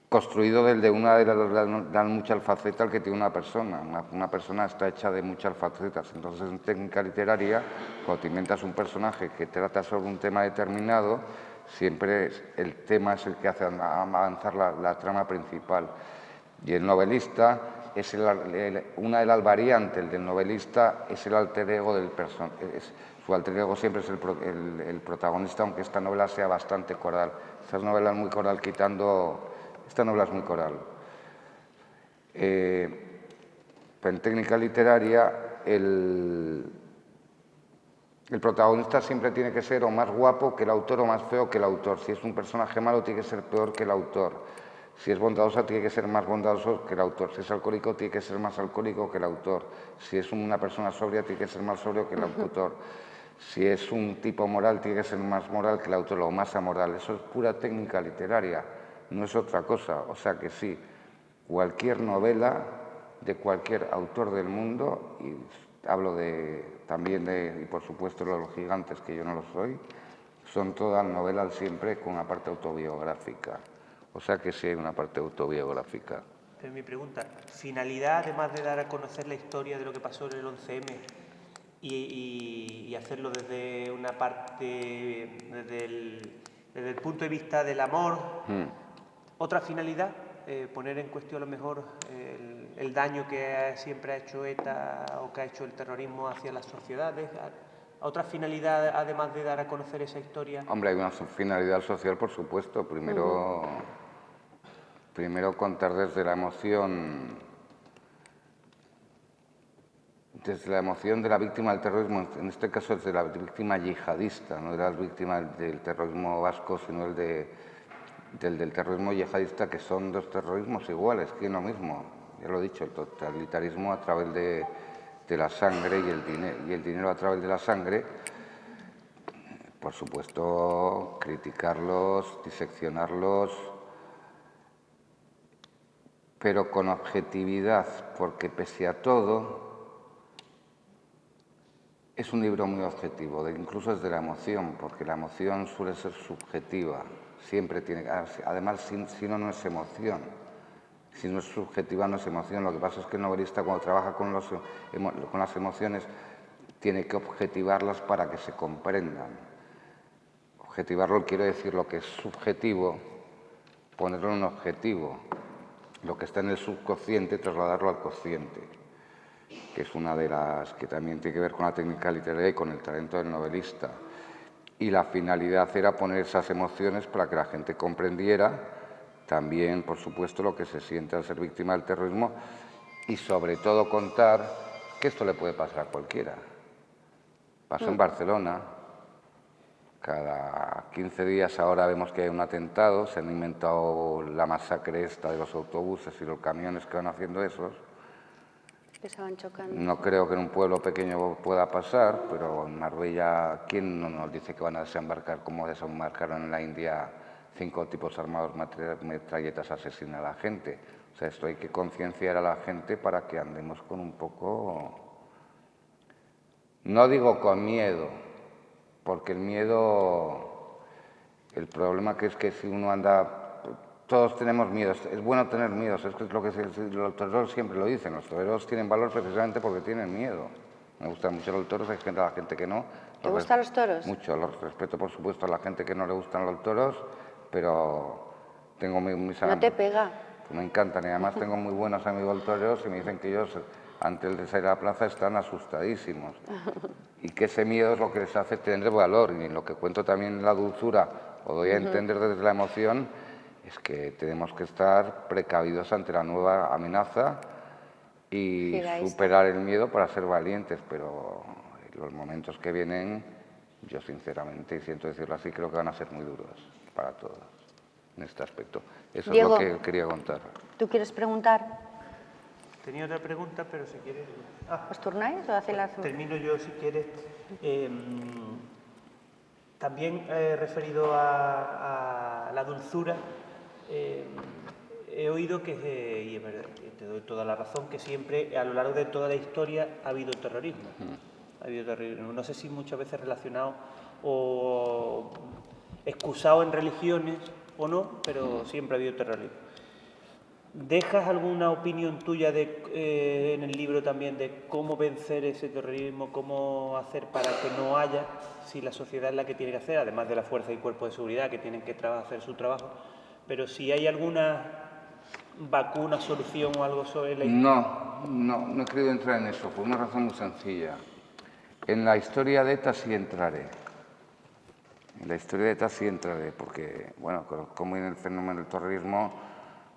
S3: construido desde una de las muchas facetas que tiene una persona. Una persona está hecha de muchas facetas. Entonces, en técnica literaria, cuando te inventas un personaje que trata sobre un tema determinado, siempre el tema es el que hace avanzar la trama principal. Y el novelista, una de las variantes del novelista es el alter ego del personaje. Su alter ego siempre es el protagonista, aunque esta novela sea bastante coral. Esta novela es muy coral, esta novela es muy coral. Pero en técnica literaria, el protagonista siempre tiene que ser o más guapo que el autor o más feo que el autor. Si es un personaje malo, tiene que ser peor que el autor. Si es bondadoso, tiene que ser más bondadoso que el autor. Si es alcohólico, tiene que ser más alcohólico que el autor. Si es una persona sobria, tiene que ser más sobrio que el autor. Si es un tipo moral, tiene que ser más moral que el autor o más amoral. Eso es pura técnica literaria, no es otra cosa. O sea que sí, cualquier novela de cualquier autor del mundo, y hablo también y por supuesto los gigantes, que yo no lo soy, son todas novelas siempre con una parte autobiográfica. O sea que sí hay una parte autobiográfica.
S4: Pero mi pregunta, finalidad, además de dar a conocer la historia de lo que pasó en el 11M y hacerlo desde una parte, desde el punto de vista del amor, otra finalidad, poner en cuestión a lo mejor el daño que siempre ha hecho ETA o que ha hecho el terrorismo hacia las sociedades, otra finalidad además de dar a conocer esa historia.
S3: Hombre, hay una finalidad social, por supuesto. Primero contar desde la emoción de la víctima del terrorismo, en este caso es de la víctima yihadista, no de las víctimas del terrorismo vasco, sino del terrorismo yihadista, que son dos terrorismos iguales, que es lo mismo. Ya lo he dicho, el totalitarismo a través de la sangre y el dinero a través de la sangre. Por supuesto, criticarlos, diseccionarlos, pero con objetividad, porque pese a todo es un libro muy objetivo, incluso desde la emoción, porque la emoción suele ser subjetiva, siempre tiene, además si no es emoción, si no es subjetiva no es emoción. Lo que pasa es que el novelista, cuando trabaja con las emociones, tiene que objetivarlas para que se comprendan. Objetivarlo quiero decir lo que es subjetivo, ponerlo en un objetivo, lo que está en el subconsciente, trasladarlo al consciente, que es una de las que también tiene que ver con la técnica literaria y con el talento del novelista. Y la finalidad era poner esas emociones para que la gente comprendiera también, por supuesto, lo que se siente al ser víctima del terrorismo y sobre todo contar que esto le puede pasar a cualquiera. Pasó en Barcelona. Cada 15 días ahora vemos que hay un atentado, se han inventado la masacre esta de los autobuses y los camiones que van haciendo esos.
S2: Que se van chocando.
S3: No creo que en un pueblo pequeño pueda pasar, pero en Marbella, ¿quién no nos dice que van a desembarcar como desembarcaron en la India 5 tipos armados, metralletas, asesinan a la gente? O sea, esto hay que concienciar a la gente para que andemos con un poco, no digo con miedo, porque el miedo, el problema que es que si uno anda, todos tenemos miedos, es bueno tener miedos, es que es lo que los toreros siempre lo dicen, los toreros tienen valor precisamente porque tienen miedo. Me gustan mucho los toros, hay gente a la gente que no.
S2: ¿Te gustan los toros?
S3: Mucho, los respeto por supuesto a la gente que no le gustan los toros, pero tengo mis
S2: ¿No te pega?
S3: Pues me encantan y además tengo muy buenos amigos toreros y me dicen que ellos antes de salir a la plaza están asustadísimos y que ese miedo es lo que les hace tener valor, y lo que cuento también en la dulzura o doy a entender desde la emoción es que tenemos que estar precavidos ante la nueva amenaza y superar el miedo para ser valientes, pero en los momentos que vienen, yo sinceramente, y siento decirlo así, creo que van a ser muy duros para todos en este aspecto. Eso
S2: Diego,
S3: es lo que quería contar.
S2: ¿Tú quieres preguntar?
S4: Tenía otra pregunta, pero si quieres...
S2: ¿Os turnáis o hacéis las...?
S4: Termino yo, si quieres. También referido a la dulzura, he oído que, y es verdad, te doy toda la razón, que siempre, a lo largo de toda la historia, ha habido terrorismo. Ha habido terrorismo. No sé si muchas veces relacionado o excusado en religiones o no, pero siempre ha habido terrorismo. ¿Dejas alguna opinión tuya en el libro también de cómo vencer ese terrorismo, cómo hacer para que no haya, si la sociedad es la que tiene que hacer, además de la fuerza y cuerpo de seguridad que tienen que hacer su trabajo, pero si hay alguna vacuna, solución o algo sobre la historia?
S3: No he querido entrar en eso, por una razón muy sencilla. En la historia de ETA sí entraré. En la historia de ETA sí entraré, porque, bueno, conozco muy bien el fenómeno del terrorismo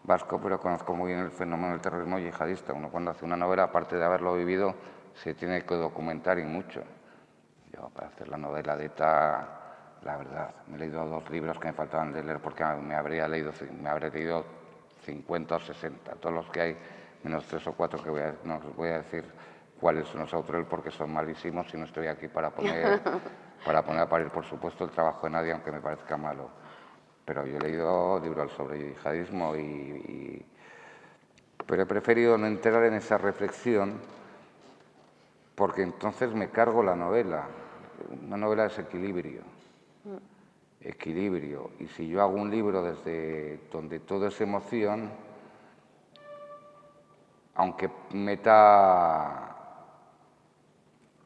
S3: vasco, pero conozco muy bien el fenómeno del terrorismo yihadista. Uno cuando hace una novela, aparte de haberlo vivido, se tiene que documentar y mucho. Yo para hacer la novela de ETA, la verdad, me he leído 2 libros que me faltaban de leer porque me habré leído 50 o 60, todos los que hay, menos 3 o 4 que no os voy a decir cuáles son los autores porque son malísimos y no estoy aquí para poner a parir, por supuesto, el trabajo de nadie, aunque me parezca malo. Pero yo he leído libros sobre yihadismo pero he preferido no entrar en esa reflexión porque entonces me cargo la novela. Una novela es equilibrio. Equilibrio. Y si yo hago un libro desde donde todo es emoción, aunque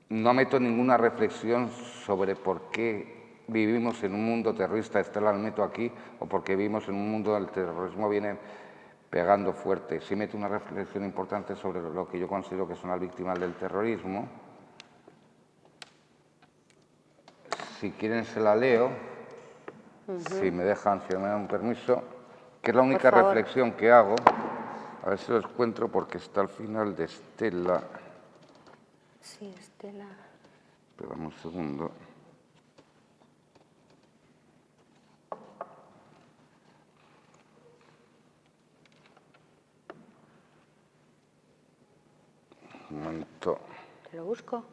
S3: no meto ninguna reflexión sobre por qué vivimos en un mundo terrorista, la meto aquí, o porque vivimos en un mundo donde el terrorismo viene pegando fuerte. Sí meto una reflexión importante sobre lo que yo considero que son las víctimas del terrorismo. Si quieren se la leo, si me dejan, si me dan un permiso, que es la única reflexión que hago. A ver si lo encuentro porque está al final de Estela.
S2: Sí, Estela.
S3: Espérame un segundo. Un momento.
S2: ¿Te lo busco?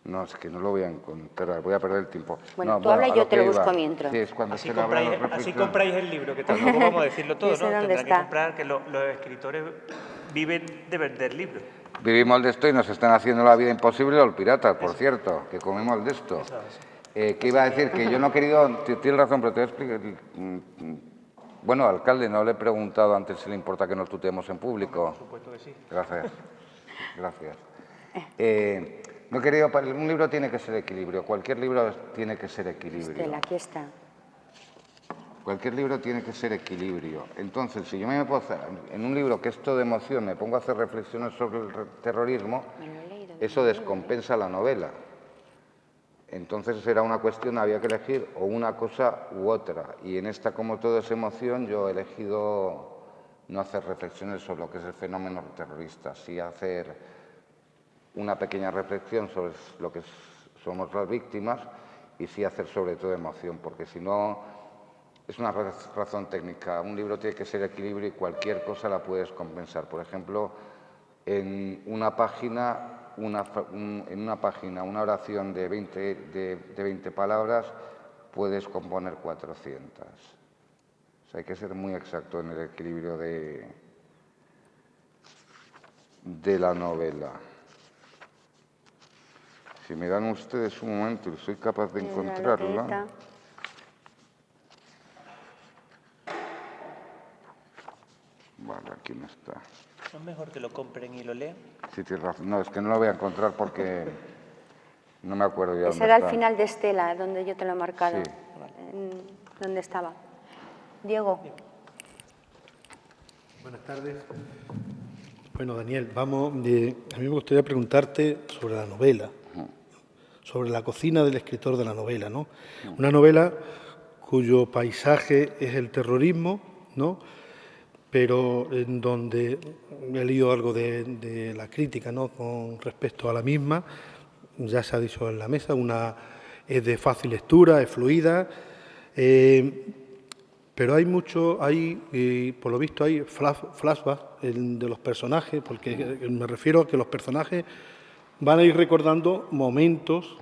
S3: No, es que no lo voy a encontrar, voy a perder el tiempo.
S2: Bueno,
S3: No,
S2: tú habla y
S3: a
S2: yo
S3: lo
S2: te lo
S3: que
S2: busco
S3: iba.
S2: mientras.
S3: Sí, es cuando
S4: Así
S3: Estela habla de
S4: compráis, así
S3: reflexión.
S4: compráis el libro, que tampoco vamos a decirlo todo,
S2: Yo sé
S4: ¿no?
S2: dónde
S4: Tendrá que
S2: está.
S4: comprar, que los escritores viven de vender libros.
S3: Vivimos de esto y nos están haciendo la vida imposible los piratas, por cierto, que comemos de esto.
S4: Eso.
S3: Que iba a decir que yo no he querido, tienes razón, pero te voy a explicar. Bueno, alcalde, no le he preguntado antes si le importa que nos tuteemos en público.
S4: Por supuesto que sí.
S3: Gracias, gracias. No he querido, un libro tiene que ser equilibrio, cualquier libro tiene que ser equilibrio.
S2: Estela, aquí está.
S3: Cualquier libro tiene que ser equilibrio. Entonces, si yo me puedo hacer, en un libro que es todo emoción, me pongo a hacer reflexiones sobre el terrorismo, eso descompensa la novela. Entonces era una cuestión, había que elegir o una cosa u otra. Y en esta, como todo es emoción, yo he elegido no hacer reflexiones sobre lo que es el fenómeno terrorista, sí hacer una pequeña reflexión sobre lo que somos las víctimas y sí hacer sobre todo emoción, porque si no, es una razón técnica. Un libro tiene que ser equilibrio y cualquier cosa la puedes compensar. Por ejemplo, en una página, una oración de 20 palabras, puedes componer 400. O sea, hay que ser muy exacto en el equilibrio de la novela. Si me dan ustedes un momento y soy capaz de encontrarla. Vale, aquí no está.
S4: ¿No es mejor que lo compren y lo lean?
S3: Sí, tienes razón. No, es que no lo voy a encontrar porque no me acuerdo ya dónde
S2: Ese era
S3: está.
S2: el final de Estela, donde yo te lo he marcado.
S3: Sí.
S2: ¿Dónde estaba? Diego.
S5: Buenas tardes. Bueno, Daniel, a mí me gustaría preguntarte sobre la novela, sobre la cocina del escritor de la novela, ¿no? Una novela cuyo paisaje es el terrorismo, ¿no? Pero en donde he leído algo de la crítica, ¿no? Con respecto a la misma, ya se ha dicho en la mesa, es de fácil lectura, es fluida, pero por lo visto hay flashbacks de los personajes, porque me refiero a que los personajes van a ir recordando momentos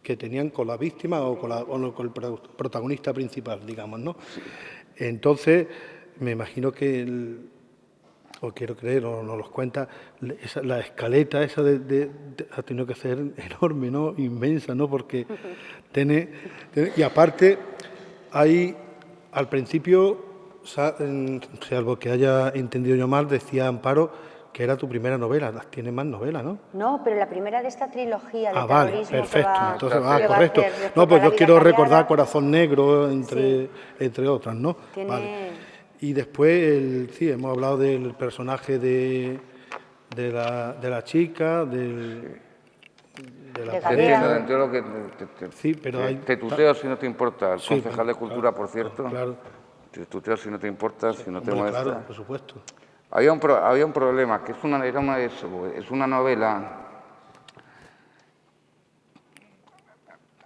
S5: que tenían con la víctima o con el protagonista principal, digamos, ¿no? Sí. Entonces, me imagino que, o quiero creer, o nos los cuenta, la escaleta esa ha tenido que ser enorme, ¿no? Inmensa, ¿no? Porque y aparte, al principio, salvo que haya entendido yo mal, decía Amparo que era tu primera novela. Tiene más novelas, ¿no?
S2: No, pero la primera de esta trilogía de
S5: vale,
S2: terrorismo
S5: perfecto. Entonces,
S2: a
S5: correcto.
S2: hacer
S5: No, pues yo quiero
S2: callada.
S5: recordar Corazón Negro, entre otras, ¿no? Vale. Y después, sí, hemos hablado del personaje de la chica, de la
S2: Gabriela.
S3: Entiendo que
S5: sí, pero
S3: te tuteo si no te importa, el
S5: sí,
S3: concejal de Cultura, por cierto.
S5: Claro.
S3: Te tuteo si no te importa, si no te molesta.
S5: Claro, por supuesto.
S3: Había un problema, que es una novela.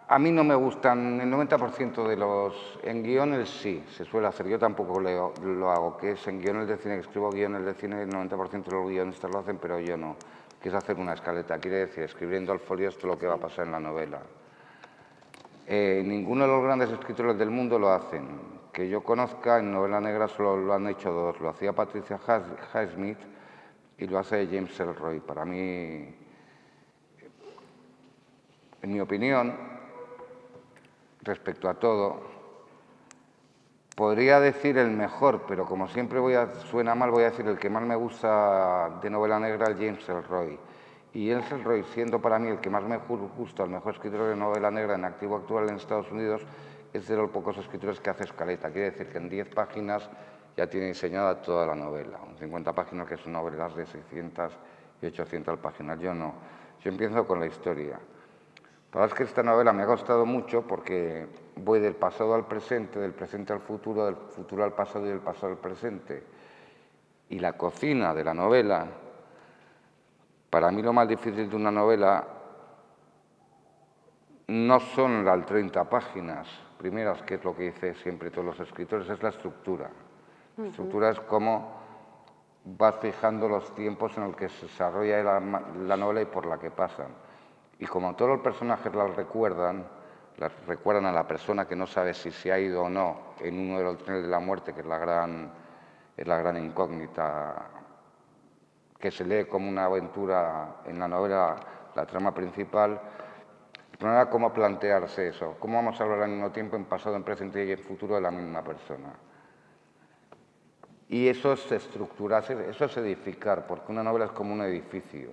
S3: A mí no me gustan el 90% de los... En guiones sí, se suele hacer, yo tampoco lo hago, que es en guiones de cine, que escribo guiones de cine, el 90% de los guionistas lo hacen, pero yo no, que es hacer una escaleta, quiere decir, escribiendo al folio esto es lo que va a pasar en la novela. Ninguno de los grandes escritores del mundo lo hacen. Que yo conozca, en novela negra solo lo han hecho dos, lo hacía Patricia Highsmith y lo hace James Ellroy. Para mí, en mi opinión, respecto a todo, podría decir el mejor, pero como siempre suena mal, voy a decir el que más me gusta de novela negra, el James Ellroy. Y Ellroy, siendo para mí el que más me gusta, el mejor escritor de novela negra en activo actual en Estados Unidos, es de los pocos escritores que hace escaleta. Quiere decir que en 10 páginas ya tiene diseñada toda la novela. En 50 páginas, que son novelas de 600 y 800 páginas. Yo no. Yo empiezo con la historia. La verdad es que esta novela me ha costado mucho porque voy del pasado al presente, del presente al futuro, del futuro al pasado y del pasado al presente. Y la cocina de la novela, para mí lo más difícil de una novela no son las 30 páginas primeras, que es lo que dicen siempre todos los escritores, es la estructura. La estructura es cómo vas fijando los tiempos en los que se desarrolla la novela y por la que pasan. Y como todos los personajes las recuerdan a la persona que no sabe si se ha ido o no en uno de los trenes de la muerte, que es la gran incógnita, que se lee como una aventura en la novela, la trama principal. El problema es cómo plantearse eso, cómo vamos a hablar al mismo tiempo en pasado, en presente y en futuro de la misma persona. Y eso es estructurarse, eso es edificar, porque una novela es como un edificio.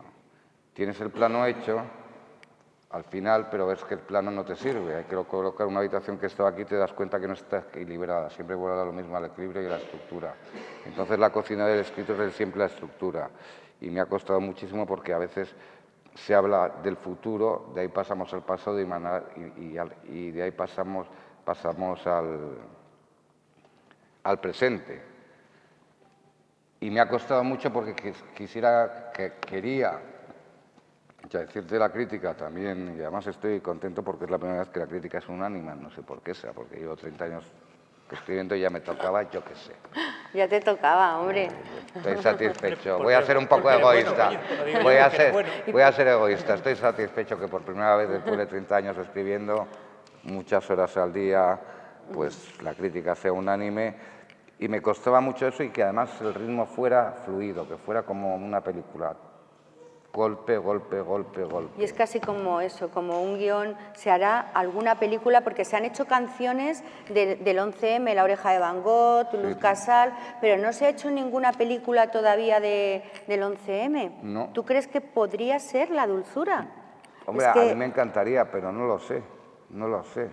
S3: Tienes el plano hecho al final, pero ves que el plano no te sirve. Hay que colocar una habitación que estaba aquí y te das cuenta que no está equilibrada. Siempre vuelve a lo mismo, al equilibrio y a la estructura. Entonces la cocina del escritor es siempre la estructura. Y me ha costado muchísimo porque a veces se habla del futuro, de ahí pasamos al pasado y de ahí pasamos al presente. Y me ha costado mucho porque quería decirte la crítica también, y además estoy contento porque es la primera vez que la crítica es unánime, no sé por qué sea, porque llevo 30 años escribiendo y ya me tocaba, yo qué sé.
S2: Ya te tocaba, hombre.
S3: Estoy satisfecho. Voy a ser un poco egoísta. Voy a ser egoísta. Estoy satisfecho que por primera vez después de 30 años escribiendo, muchas horas al día, pues la crítica sea unánime. Y me costaba mucho eso y que además el ritmo fuera fluido, que fuera como una película. Golpe, golpe, golpe, golpe.
S2: Y es casi como eso, como un guión, se hará alguna película, porque se han hecho canciones del 11M, La oreja de Van Gogh, Toulouse Casal, pero no se ha hecho ninguna película todavía del 11M.
S3: No.
S2: ¿Tú crees que podría ser La dulzura?
S3: Hombre, a mí me encantaría, pero no lo sé, no lo sé.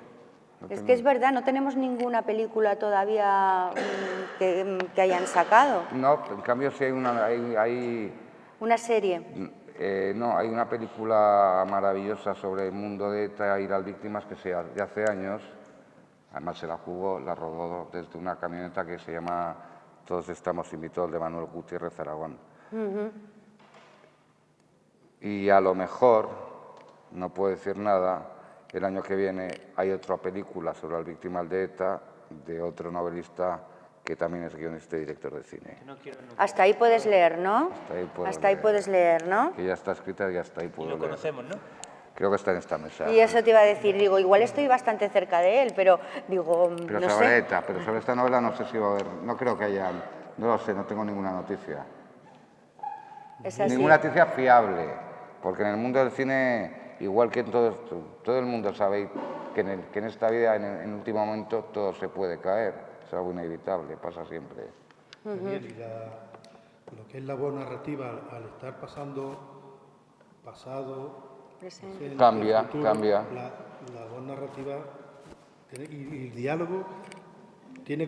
S2: Es que es verdad, no tenemos ninguna película todavía que hayan sacado.
S3: No, en cambio sí hay
S2: Una serie.
S3: No, hay una película maravillosa sobre el mundo de ETA y las víctimas que de hace años, además se la rodó desde una camioneta que se llama Todos estamos invitados, de Manuel Gutiérrez Aragón. Y a lo mejor, no puedo decir nada, el año que viene hay otra película sobre las víctimas de ETA, de otro novelista que también es guionista y director de cine.
S2: Hasta ahí puedes leer, ¿no?
S3: Hasta ahí
S2: puedes leer, ¿no?
S3: Que ya está escrita y hasta ahí puedo leer.
S4: Lo conocemos, ¿no?
S3: Creo que está en esta mesa.
S2: Y eso te iba a decir, digo, igual estoy bastante cerca de él, pero digo,
S3: Pero
S2: no
S3: sobre
S2: sé.
S3: ETA, pero sobre esta novela no sé si va a haber, no creo que haya, no lo sé, no tengo ninguna noticia.
S2: Es así.
S3: Ninguna noticia fiable, porque en el mundo del cine, igual que en todo el mundo sabe que en esta vida, en último momento, todo se puede caer. Es algo inevitable, pasa siempre.
S5: Y lo que es la voz narrativa, al estar pasando pasado, presente,
S3: Cambia,
S5: futuro,
S3: cambia.
S5: La voz narrativa y el diálogo, ¿tiene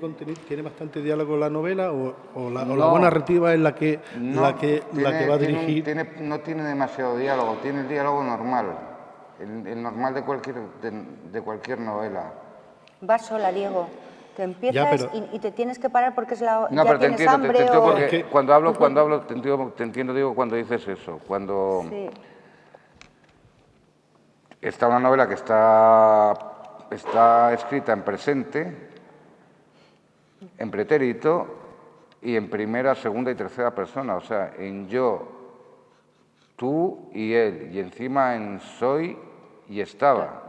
S5: bastante diálogo la novela o la voz narrativa es la que va a dirigir?
S3: No tiene demasiado diálogo, tiene el diálogo normal, el normal de cualquier novela.
S2: Vas sola, Diego. Te empiezas y te tienes que parar porque es la
S3: No,
S2: ya
S3: pero te
S2: tienes
S3: entiendo,
S2: hambre o...
S3: porque cuando hablo te entiendo, digo, cuando dices eso. Cuando
S2: Sí.
S3: está una novela que está escrita en presente, en pretérito y en primera, segunda y tercera persona. O sea, en yo, tú y él. Y encima en soy y estaba.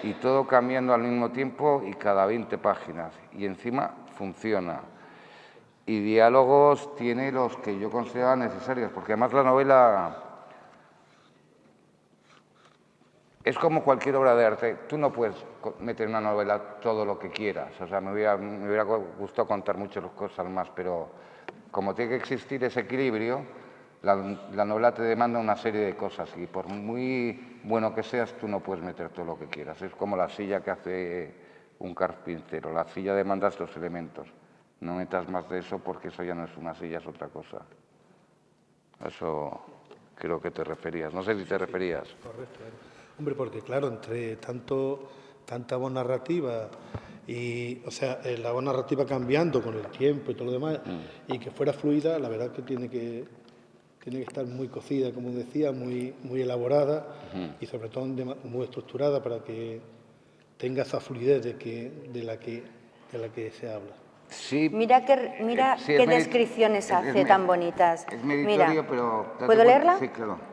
S3: Y todo cambiando al mismo tiempo y cada 20 páginas. Y encima funciona. y diálogos tiene los que yo consideraba necesarios, porque además la novela es como cualquier obra de arte. Tú no puedes meter en una novela todo lo que quieras. O sea, me hubiera gustado contar muchas cosas más, pero como tiene que existir ese equilibrio, la novela te demanda una serie de cosas y por muy bueno que seas, tú no puedes meter todo lo que quieras. Es como la silla que hace un carpintero. La silla demanda estos elementos. No metas más de eso porque eso ya no es una silla, es otra cosa. A eso creo que te referías. No sé si te referías.
S5: Correcto. Hombre, porque claro, entre tanta voz narrativa y, o sea, la voz narrativa cambiando con el tiempo y todo lo demás, y que fuera fluida, la verdad que tiene que estar muy cocida, como decía, muy elaborada y sobre todo muy estructurada para que tenga esa fluidez de la que se habla.
S3: Sí,
S2: Mira
S3: sí,
S2: qué descripciones hace tan bonitas.
S3: Es meritorio,
S2: Mira,
S3: pero...
S2: ¿puedo leerla?
S3: Sí, claro.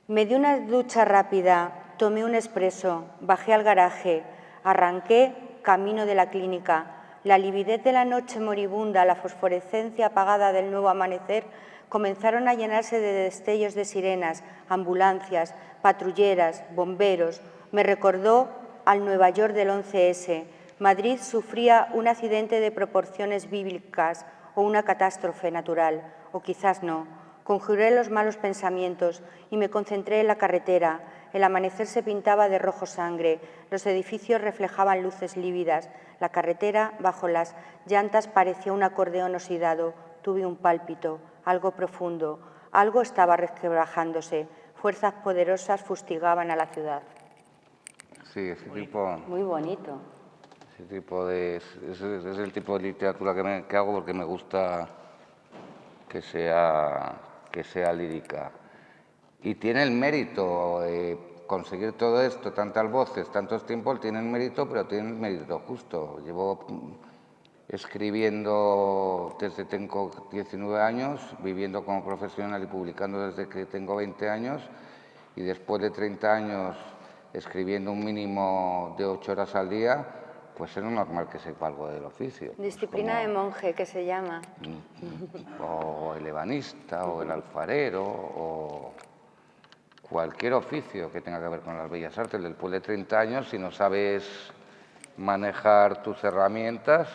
S2: Me di una ducha rápida, tomé un expreso, bajé al garaje, arranqué camino de la clínica. La lividez de la noche moribunda, la fosforescencia apagada del nuevo amanecer comenzaron a llenarse de destellos de sirenas, ambulancias, patrulleras, bomberos. Me recordó al Nueva York del 11S. Madrid sufría un accidente de proporciones bíblicas o una catástrofe natural, o quizás no. Conjuré los malos pensamientos y me concentré en la carretera. El amanecer se pintaba de rojo sangre, los edificios reflejaban luces lívidas. La carretera, bajo las llantas, parecía un acordeón oxidado. Tuve un pálpito, algo profundo, algo estaba resquebrajándose. Fuerzas poderosas fustigaban a la ciudad.
S3: Sí, ese tipo...
S2: Muy bonito.
S3: Es el tipo de literatura que hago porque me gusta que sea lírica. Y tiene el mérito, conseguir todo esto, tantas voces, tantos tiempos, tiene el mérito, pero tiene el mérito justo. Llevo escribiendo desde tengo 19 años, viviendo como profesional y publicando desde que tengo 20 años, y después de 30 años escribiendo un mínimo de 8 horas al día, pues es normal que sepa algo del oficio.
S2: Disciplina de monje, que se llama.
S3: O el ebanista, o el alfarero, o cualquier oficio que tenga que ver con las bellas artes. Después de 30 años, si no sabes manejar tus herramientas,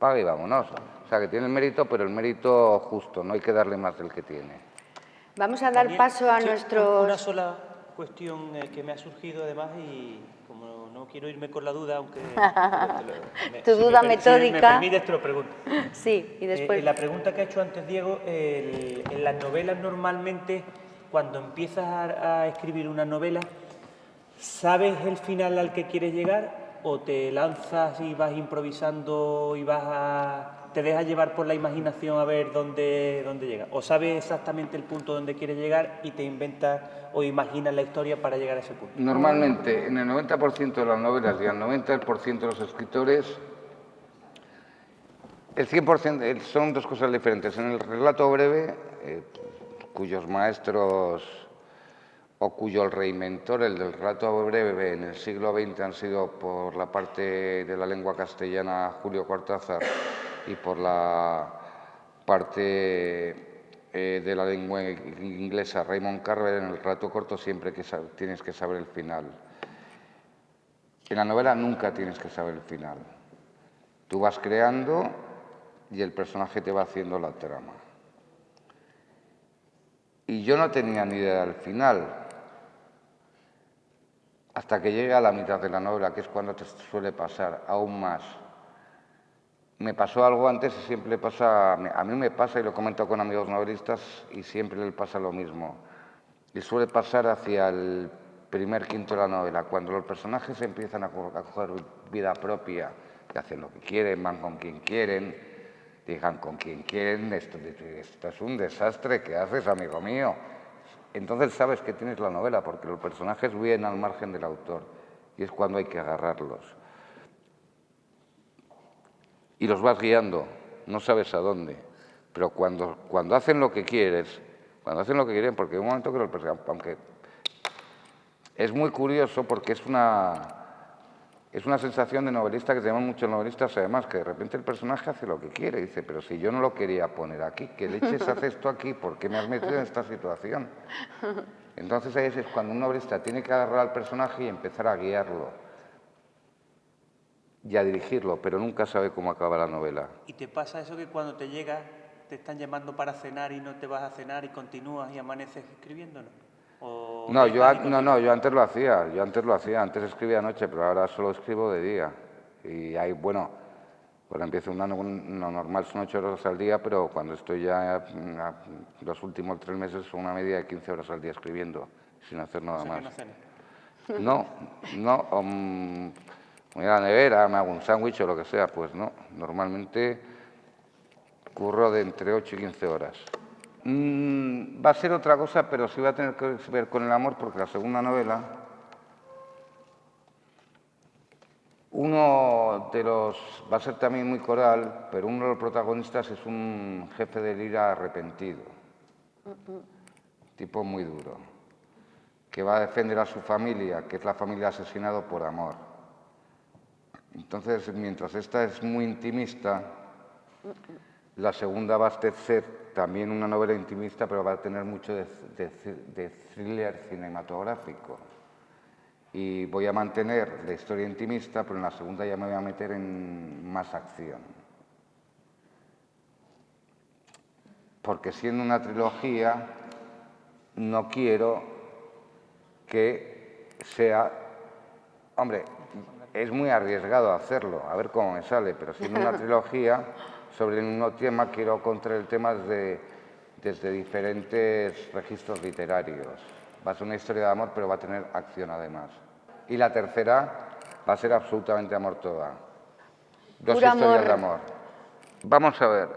S3: paga y vámonos. O sea, que tiene el mérito, pero el mérito justo, no hay que darle más del que tiene.
S2: Vamos a dar
S4: Daniel,
S2: paso a
S4: sí,
S2: nuestros...
S4: Una sola cuestión que me ha surgido además y como no quiero irme con la duda, aunque...
S2: Tu duda metódica.
S4: Si me permites, te lo pregunto.
S2: Sí, y después...
S4: La pregunta que ha hecho antes Diego, en las novelas normalmente, cuando empiezas a escribir una novela, ¿sabes el final al que quieres llegar o te lanzas y vas improvisando y te dejas llevar por la imaginación a ver dónde llega? ¿O sabes exactamente el punto donde quieres llegar y te inventas o imaginas la historia para llegar a ese punto?
S3: Normalmente, en el 90% de las novelas y al 90% de los escritores, el 100% son dos cosas diferentes. En el relato breve, cuyos maestros o cuyo reinventor, el del relato breve en el siglo XX han sido por la parte de la lengua castellana Julio Cortázar y por la parte de la lengua inglesa Raymond Carver. En el relato corto siempre tienes que saber el final. En la novela nunca tienes que saber el final. Tú vas creando y el personaje te va haciendo la trama. Y yo no tenía ni idea del final, hasta que llegué a la mitad de la novela, que es cuando te suele pasar aún más. Me pasó algo antes y siempre le pasa, a mí me pasa, y lo comento con amigos novelistas, y siempre le pasa lo mismo. Y suele pasar hacia el primer quinto de la novela, cuando los personajes empiezan a coger vida propia, que hacen lo que quieren, van con quien quieren, digan con quien quieren, esto es un desastre, ¿qué haces, amigo mío? Entonces sabes que tienes la novela, porque los personajes viven al margen del autor, y es cuando hay que agarrarlos. Y los vas guiando, no sabes a dónde, pero cuando hacen lo que quieres, porque hay un momento que los personajes, aunque es muy curioso porque es una es una sensación de novelista que tenemos muchos novelistas, además, que de repente el personaje hace lo que quiere. Dice, pero si yo no lo quería poner aquí, ¿qué leches hace esto aquí? ¿Por qué me has metido en esta situación? Entonces ahí es cuando un novelista tiene que agarrar al personaje y empezar a guiarlo y a dirigirlo, pero nunca sabe cómo acaba la novela.
S4: ¿Y te pasa eso que cuando te llegas te están llamando para cenar y no te vas a cenar y continúas y amaneces escribiendo, ¿no?
S3: No, yo antes lo hacía, antes escribía de noche, pero ahora solo escribo de día. Y ahí, bueno, cuando empiezo un año, lo normal son 8 horas al día, pero cuando estoy ya los últimos 3 meses son una media de 15 horas al día escribiendo, sin hacer nada más.
S4: Que no cenes.
S3: Voy a la nevera, me hago un sándwich o lo que sea, pues no. Normalmente curro de entre 8 y 15 horas. Va a ser otra cosa, pero sí va a tener que ver con el amor, porque la segunda novela, va a ser también muy coral, pero uno de los protagonistas es un jefe de Lira arrepentido, tipo muy duro, que va a defender a su familia, que es la familia asesinado por amor. Entonces, mientras esta es muy intimista, la segunda va a ser también una novela intimista, pero va a tener mucho de thriller cinematográfico. Y voy a mantener la historia intimista, pero en la segunda ya me voy a meter en más acción. Porque siendo una trilogía, no quiero que sea... Hombre, es muy arriesgado hacerlo, a ver cómo me sale, pero siendo una trilogía sobre el mismo tema, quiero contar el tema desde diferentes registros literarios. Va a ser una historia de amor, pero va a tener acción además. Y la tercera va a ser absolutamente amor toda. Dos
S2: Puro
S3: historias
S2: amor.
S3: de amor. Vamos a ver.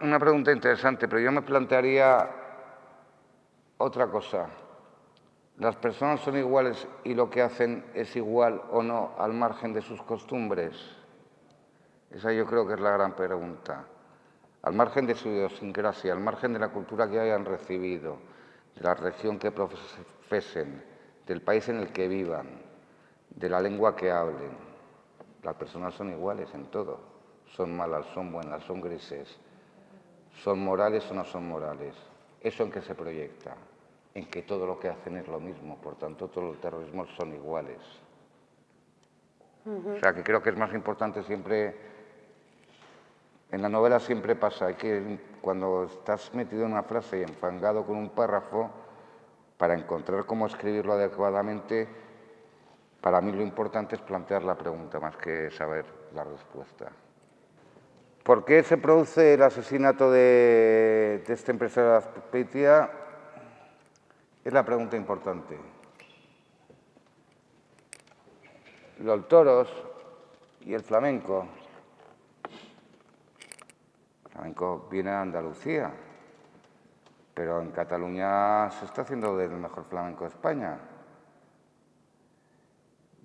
S3: Una pregunta interesante, pero yo me plantearía otra cosa. ¿Las personas son iguales y lo que hacen es igual o no al margen de sus costumbres? Esa yo creo que es la gran pregunta. Al margen de su idiosincrasia, al margen de la cultura que hayan recibido, de la religión que profesen, del país en el que vivan, de la lengua que hablen. Las personas son iguales en todo. Son malas, son buenas, son grises. ¿Son morales o no son morales? ¿Eso en qué se proyecta? En que todo lo que hacen es lo mismo, por tanto todos los terrorismos son iguales. O sea, que creo que es más importante siempre... En la novela siempre pasa, cuando estás metido en una frase y enfangado con un párrafo, para encontrar cómo escribirlo adecuadamente, para mí lo importante es plantear la pregunta más que saber la respuesta. ¿Por qué se produce el asesinato de este empresario de Azpeitia? Es la pregunta importante. Los toros y el flamenco. El flamenco viene de Andalucía, pero en Cataluña se está haciendo del mejor flamenco de España.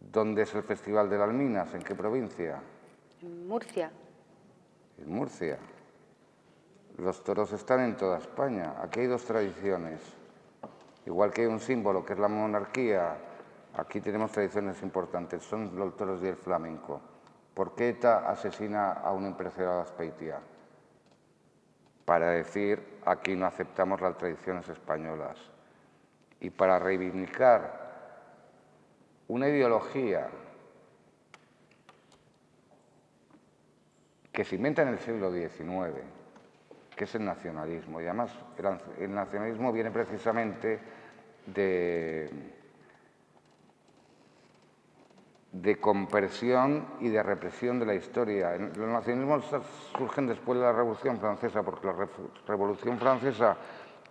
S3: ¿Dónde es el Festival de las Minas? ¿En qué provincia?
S2: En Murcia.
S3: En Murcia. Los toros están en toda España. Aquí hay dos tradiciones. Igual que hay un símbolo que es la monarquía, aquí tenemos tradiciones importantes, son los toros y el flamenco. ¿Por qué ETA asesina a un empresario de Azpeitia? Para decir, aquí no aceptamos las tradiciones españolas. Y para reivindicar una ideología que se inventa en el siglo XIX, que es el nacionalismo. Y además el nacionalismo viene precisamente de compresión y de represión de la historia. Los nacionalismos surgen después de la Revolución Francesa, porque la Revolución Francesa,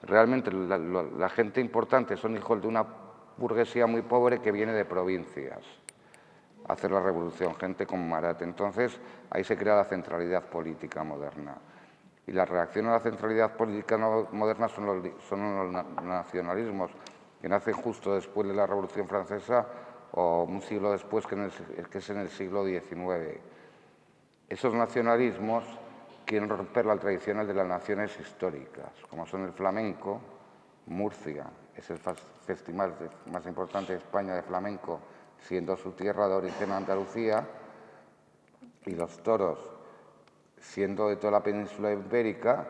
S3: realmente la gente importante son hijos de una burguesía muy pobre que viene de provincias a hacer la revolución, gente como Marat. Entonces, ahí se crea la centralidad política moderna. Y la reacción a la centralidad política moderna son los nacionalismos, que nacen justo después de la Revolución Francesa o un siglo después, que es en el siglo XIX. Esos nacionalismos quieren romper las tradiciones de las naciones históricas, como son el flamenco. Murcia es el festival más importante de España de flamenco, siendo su tierra de origen Andalucía, y los toros, siendo de toda la península ibérica,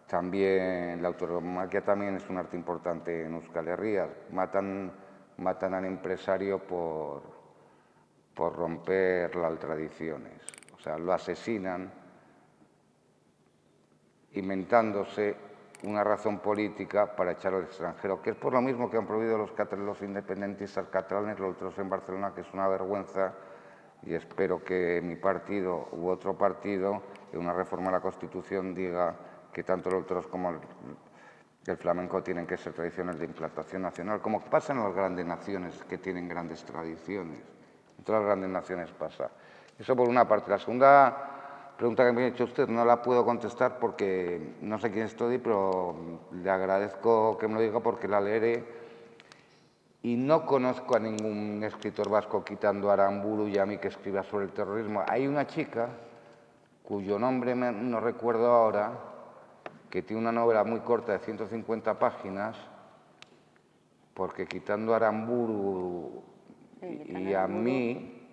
S3: también la tauromaquia también es un arte importante en Euskal Herria. Matan al empresario por romper las tradiciones. O sea, lo asesinan inventándose una razón política para echarlo al extranjero, que es por lo mismo que han prohibido los independentistas catalanes, los otros en Barcelona, que es una vergüenza, y espero que mi partido u otro partido, en una reforma a la Constitución, diga que tanto los otros como el flamenco tienen que ser tradiciones de implantación nacional, como pasa en las grandes naciones que tienen grandes tradiciones. En todas las grandes naciones pasa. Eso por una parte. La segunda pregunta que me ha hecho usted no la puedo contestar porque no sé quién estoy, pero le agradezco que me lo diga porque la leeré. Y no conozco a ningún escritor vasco, quitando a Aramburu y a mí, que escriba sobre el terrorismo. Hay una chica, cuyo nombre no recuerdo ahora, que tiene una novela muy corta de 150 páginas, porque quitando a Aramburu y a mí,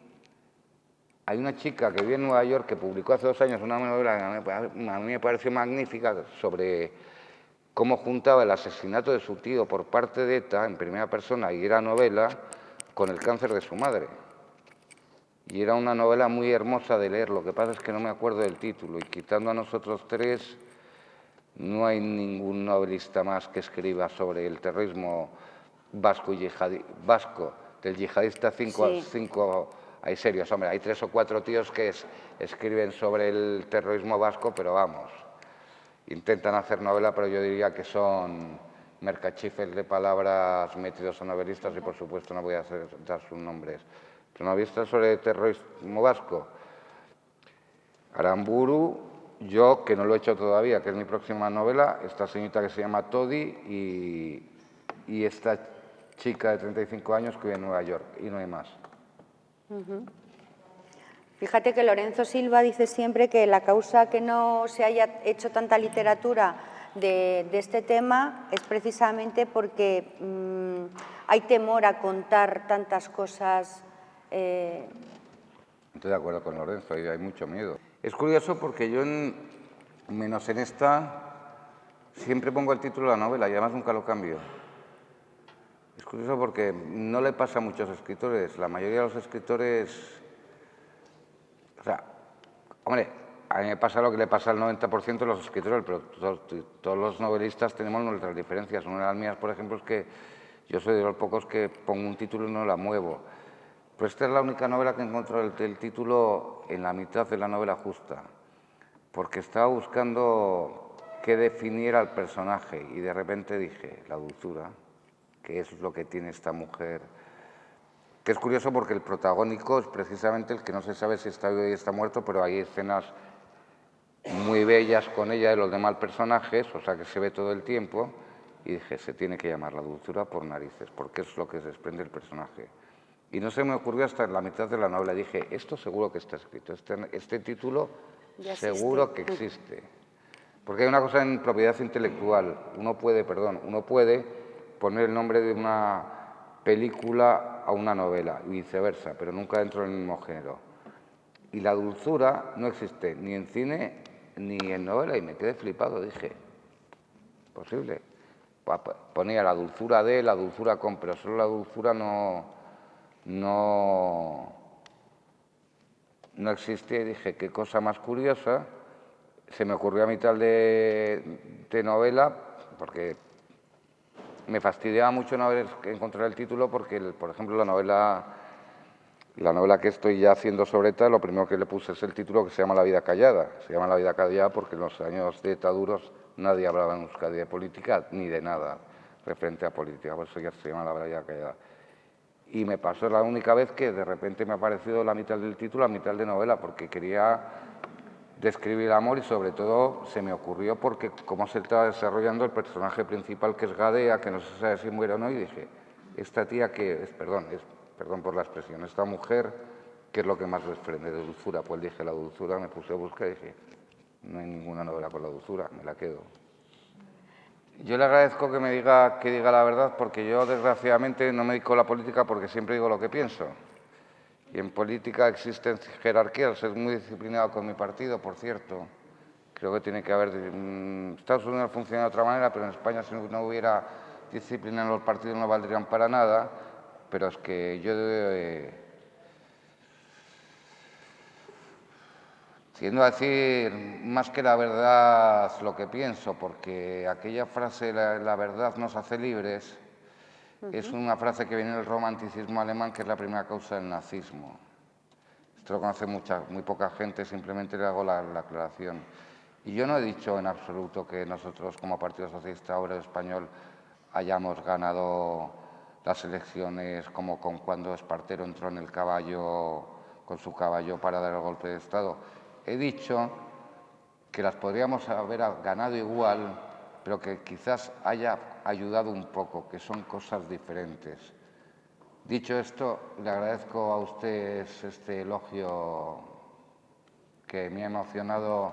S3: hay una chica que vive en Nueva York que publicó hace 2 años una novela que a mí me pareció magnífica sobre cómo juntaba el asesinato de su tío por parte de ETA en primera persona, y era novela, con el cáncer de su madre. Y era una novela muy hermosa de leer, lo que pasa es que no me acuerdo del título, y quitando a nosotros tres, no hay ningún novelista más que escriba sobre el terrorismo vasco y vasco, del yihadista 5 hay serios, hombre, hay 3 o 4 tíos que escriben sobre el terrorismo vasco, pero vamos, intentan hacer novela, pero yo diría que son mercachifes de palabras metidos a novelistas, y por supuesto no voy a dar sus nombres. Pero novelistas sobre el terrorismo vasco, Aramburu, yo, que no lo he hecho todavía, que es mi próxima novela, esta señorita que se llama Todi y esta chica de 35 años que vive en Nueva York, y no hay más.
S2: Fíjate que Lorenzo Silva dice siempre que la causa que no se haya hecho tanta literatura de este tema es precisamente porque hay temor a contar tantas cosas.
S3: Estoy de acuerdo con Lorenzo, hay mucho miedo. Es curioso porque yo, menos en esta, siempre pongo el título de la novela y además nunca lo cambio. Es curioso porque no le pasa a muchos escritores. La mayoría de los escritores... O sea, hombre, a mí me pasa lo que le pasa al 90% de los escritores, pero todos los novelistas tenemos nuestras diferencias. Una de las mías, por ejemplo, es que yo soy de los pocos que pongo un título y no la muevo. Pero esta es la única novela que encuentro el título en la mitad de la novela justa, porque estaba buscando qué definiera al personaje y de repente dije, la dulzura, que es lo que tiene esta mujer, que es curioso porque el protagónico es precisamente el que no se sabe si está vivo y está muerto, pero hay escenas muy bellas con ella de los demás personajes, o sea que se ve todo el tiempo, y dije, se tiene que llamar la dulzura por narices, porque es lo que se desprende el personaje. Y no se me ocurrió hasta en la mitad de la novela. Dije, esto seguro que está escrito, este título seguro que existe. Porque hay una cosa en propiedad intelectual. Uno puede poner el nombre de una película a una novela y viceversa, pero nunca dentro del mismo género. Y la dulzura no existe ni en cine ni en novela, y me quedé flipado. Dije, posible. Ponía la dulzura de, la dulzura con, pero solo la dulzura no existía, y dije, qué cosa más curiosa. Se me ocurrió a mitad de novela, porque me fastidiaba mucho no haber encontrado el título, porque, por ejemplo, la novela que estoy ya haciendo sobre ETA, lo primero que le puse es el título, que se llama La vida callada. Se llama La vida callada porque en los años de ETA duros nadie hablaba en Euskadi de política, ni de nada referente a política, por eso ya se llama La vida callada. Y me pasó la única vez que de repente me ha aparecido la mitad del título a mitad de novela, porque quería describir el amor, y sobre todo se me ocurrió porque cómo se estaba desarrollando el personaje principal, que es Gadea, que no se sabe si muere o no, y dije, esta tía que es, perdón por la expresión, esta mujer, ¿qué es lo que más desprende de dulzura? Pues dije la dulzura, me puse a buscar y dije, no hay ninguna novela con la dulzura, me la quedo. Yo le agradezco que diga la verdad, porque yo desgraciadamente no me dedico a la política porque siempre digo lo que pienso. Y en política existen jerarquías. Soy muy disciplinado con mi partido, por cierto. Creo que tiene que haber... Estados Unidos funciona de otra manera, pero en España si no hubiera disciplina en los partidos no valdrían para nada. Pero es que yo... tiendo a decir más que la verdad lo que pienso, porque aquella frase, la verdad nos hace libres, es una frase que viene del romanticismo alemán, que es la primera causa del nazismo. Esto lo conoce muy poca gente, simplemente le hago la aclaración. Y yo no he dicho en absoluto que nosotros, como Partido Socialista Obrero Español, hayamos ganado las elecciones como cuando Espartero entró en el caballo, con su caballo para dar el golpe de Estado. He dicho que las podríamos haber ganado igual, pero que quizás haya ayudado un poco, que son cosas diferentes. Dicho esto, le agradezco a usted este elogio que me ha emocionado.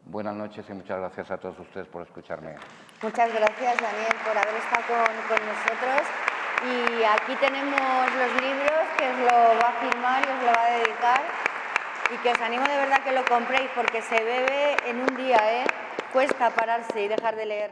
S3: Buenas noches y muchas gracias a todos ustedes por escucharme.
S2: Muchas gracias, Daniel, por haber estado con nosotros. Y aquí tenemos los libros que os lo va a firmar y os lo va a dedicar. Y que os animo de verdad que lo compréis porque se bebe en un día, ¿eh? Cuesta pararse y dejar de leer.